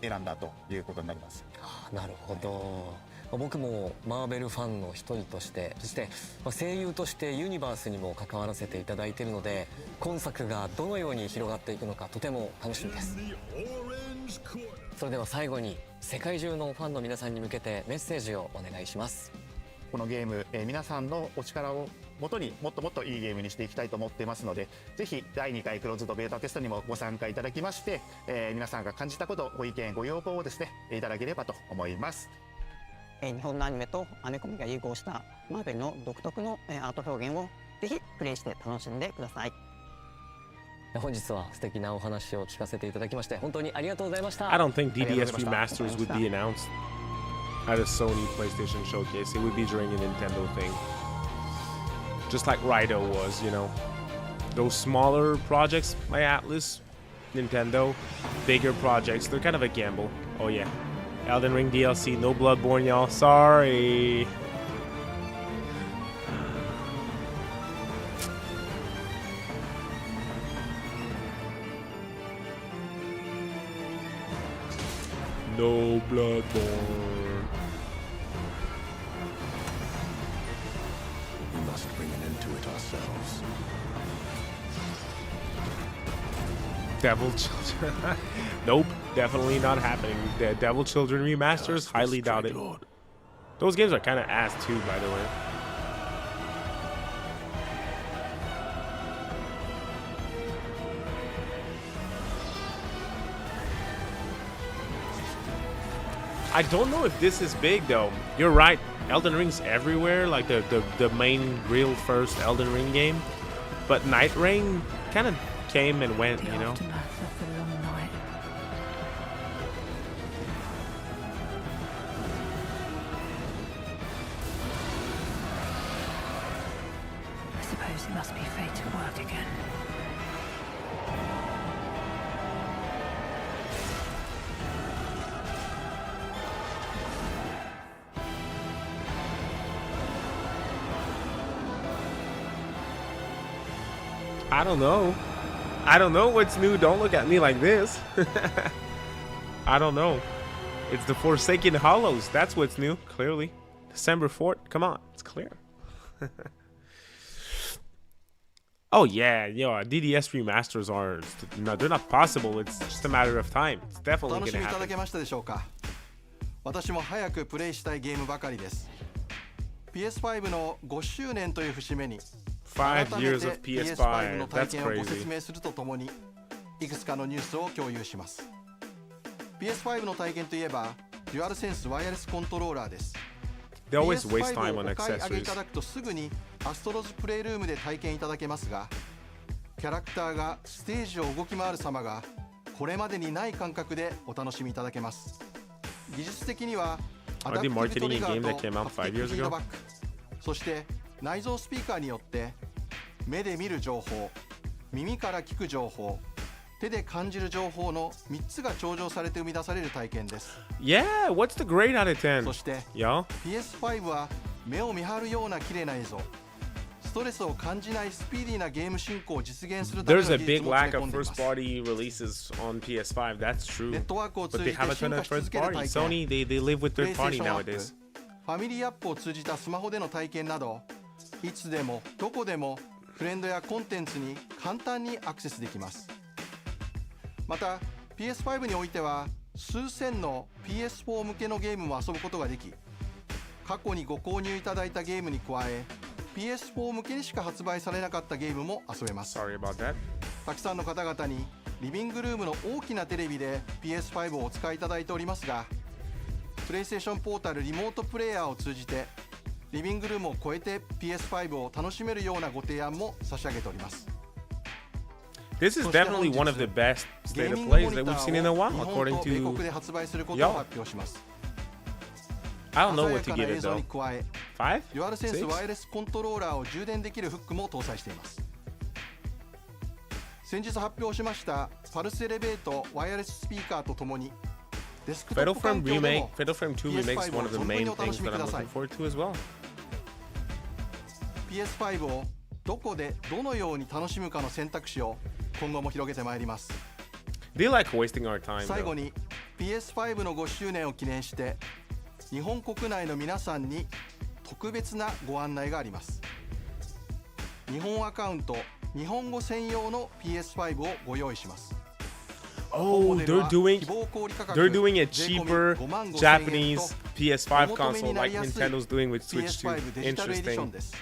選んだということになります。なるほど。僕もマーベルファンの一人として、そして声優としてユニバースにも関わらせていただいているので、今作がどのように広がっていくのかとても楽しみです。それでは最後に世界中のファンの皆さんに向けてメッセージをお願いします。このゲーム、皆さんのお力をもとにもっともっといいゲームにしていきたいと思っていますので、ぜひ第2回クローズドベータテストにもご参加いただきまして、皆さんが感じたこと、ご意見ご要望をですねいただければと思います。日本のアニメとアメコミが融合したマーベルの独特のアート表現をぜひプレイして楽しんでください。本日は素敵なお話を聞かせていただきまして本当にありがとうございました。 I don't think DDS remasters would be announced. at a Sony PlayStation showcase, it would be during a Nintendo thing. Just like Raito was, you know. Those smaller projects by Atlus, Nintendo, bigger projects, they're kind of a gamble. Oh yeah. Elden Ring DLC, no Bloodborne, y'all. Sorry. No Bloodborne. We must bring an end to it ourselves. Devil Children. Nope, definitely not happening. The Devil Children remasters, highly doubt it. Those games are kind of ass too, by the way. I don't know if this is big though. You're right. Elden Ring's everywhere, like the main real first Elden Ring game. But Night Rain kind of came and went, you know. I suppose it must be fate at work again. I don't know. I don't know what's new. Don't look at me like this. I don't know. It's the Forsaken Hollows. That's what's new, clearly. December 4th. Come on. It's clear. Oh, yeah. Yo, DDS remasters are... No, they're not possible. It's just a matter of time. It's definitely going to happen. 私も早くプレイしたいゲームばかりです。PS5 の5周年という節目に 5 years of PS5. の That's 体験をご説 crazy. 明するとともにいくつかのニュースを共有します。PS5 の体験といえば、デュアルセンスワイヤレスコントローラーです。They always waste PS5 を time on お買い上げい accessories. ただくとすぐにアストロズプレイルームで体験いただけますが、キャラクターがステージを動き回る様がこれまでにない感覚でお楽しみいただけます。技術的にはアダプティブトリガーとハプティックフィードバック、そして内蔵スピーカーによって目で見る情報、耳から聞く情報、手で感じる情報の3つが調整されて生み出される体験です。Yeah, what's the grade out of 10? そして Yo? PS5 は目を見張るような綺麗な映像、ストレスを感じないスピーディーなゲーム進行を実現するための There's 技 a 術 big も詰め lack 込 of んでいま first す。 party releases on PS5. That's true. ネットワークを But 通 they じて have a 進 ton 化 of し続 first ける party. 体 Sony, 験、 they live with third party PlayStation アップ、 nowadays. ファミリーアップを通じたスマホでの体験など、いつでもどこでもフレンドやコンテンツに簡単にアクセスできます。また PS5 においては数千の PS4 向けのゲームも遊ぶことができ、過去にご購入いただいたゲームに加え PS4 向けにしか発売されなかったゲームも遊べます。 Sorry about that. たくさんの方々にリビングルームの大きなテレビで PS5 をお使いいただいておりますが、プレイステーションポータルリモートプレイヤーを通じてリビングルームを超えて PS5 を楽しめるようなご提案も差し上げております。 This is definitely one of the best state of plays that we've seen in a while, according to... 米国で発売することを発表します。 I don't know what to 鮮やかな give 映 it 像 though. に加え、 5? デュアルセンス 6? ワイヤレスコントローラーを充電できるフックも搭載しています。先日発表しましたパルスエレベートワイヤレススピーカーとともにデスクトッ Fatal プ環 Frame 境で Remake, も Fatal Frame 2 Remake is PS5 one を of the 存分 main にお楽 things しみ that く I'm ださ looking い。 forward to as well. PS5 をどこでどのように楽しむかの選択肢を今後も広げてまいります。 They like wasting our time 最後 though. に PS5 の5周年を記念して日本国内の皆さんに特別なご案内があります。日本アカウント日本語専用の PS5 をご用意します。 Oh, they're doing a cheaper Japanese PS5 console like Nintendo's doing with Switch 2. デジタルエディション Interesting. です。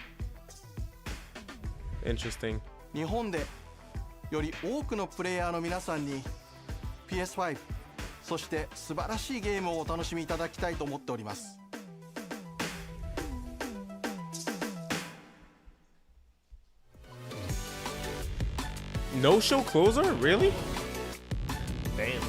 Interesting. 日本でより多くのプレイヤーの皆さんに PS5 そして素晴らしいゲームをお楽しみいただきたいと思っております。 No show closer? Really? Damn.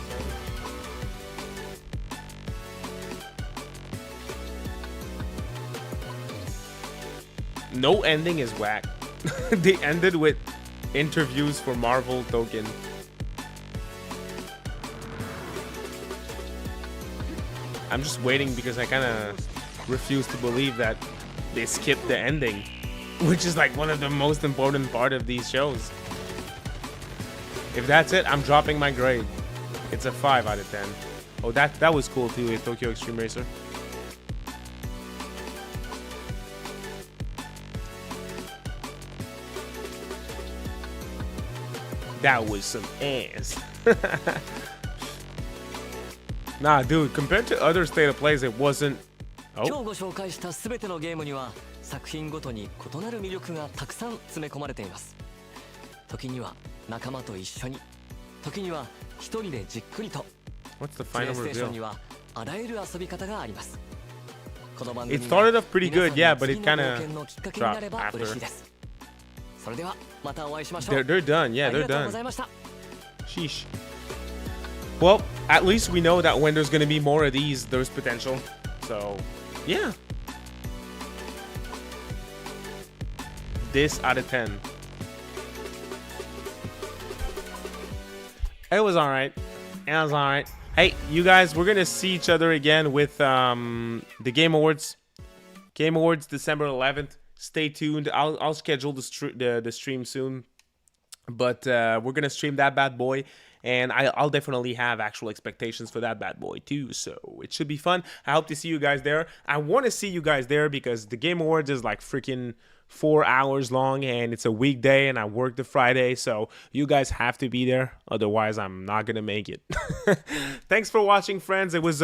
No ending is whack. They ended with interviews for Marvel token. I'm just waiting because I kind of refuse to believe that they skipped the ending, which is like one of the most important part of these shows. If that's it, I'm dropping my grade. It's a 5 out of 10. Oh, that was cool too, with Tokyo Extreme Racer. That was some ass. Nah, dude, compared to other State of Plays, it wasn't. 今日ご紹介したすべてのゲームには作品ごとに異なる魅力がたくさん詰め込まれています。時には仲間と一緒に、時には一人でじっくりと。PlayStation にはあらゆる遊び方があります。この番組 It started off pretty good, yeah, but it kind of のきっかけになれば嬉しいです。それではまたお会いしましょう。They're done, yeah, they're ありがとう done. ございました。 Sheesh. Well, at least we know that when there's going to be more of these, there's potential. So, yeah. This out of 10. It was alright. It was alright. Hey, you guys, we're going to see each other again with the Game Awards. Game Awards, December 11th. Stay tuned. I'll schedule the stream soon. But we're going to stream that bad boy. And I'll definitely have actual expectations for that bad boy too. So it should be fun. I hope to see you guys there. I want to see you guys there because the Game Awards is like freaking 4 hours long. And it's a weekday and I work the Friday. So you guys have to be there. Otherwise, I'm not going to make it. Thanks for watching, friends. It was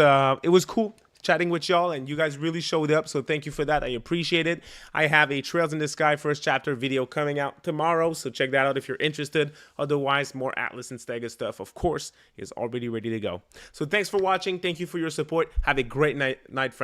cool chatting with y'all, and you guys really showed up, so thank you for that. I appreciate it. I have a Trails in the Sky first chapter video coming out tomorrow, so check that out if you're interested. Otherwise, more Atlus and SEGA stuff, of course, is already ready to go. So thanks for watching. Thank you for your support. Have a great night, friends.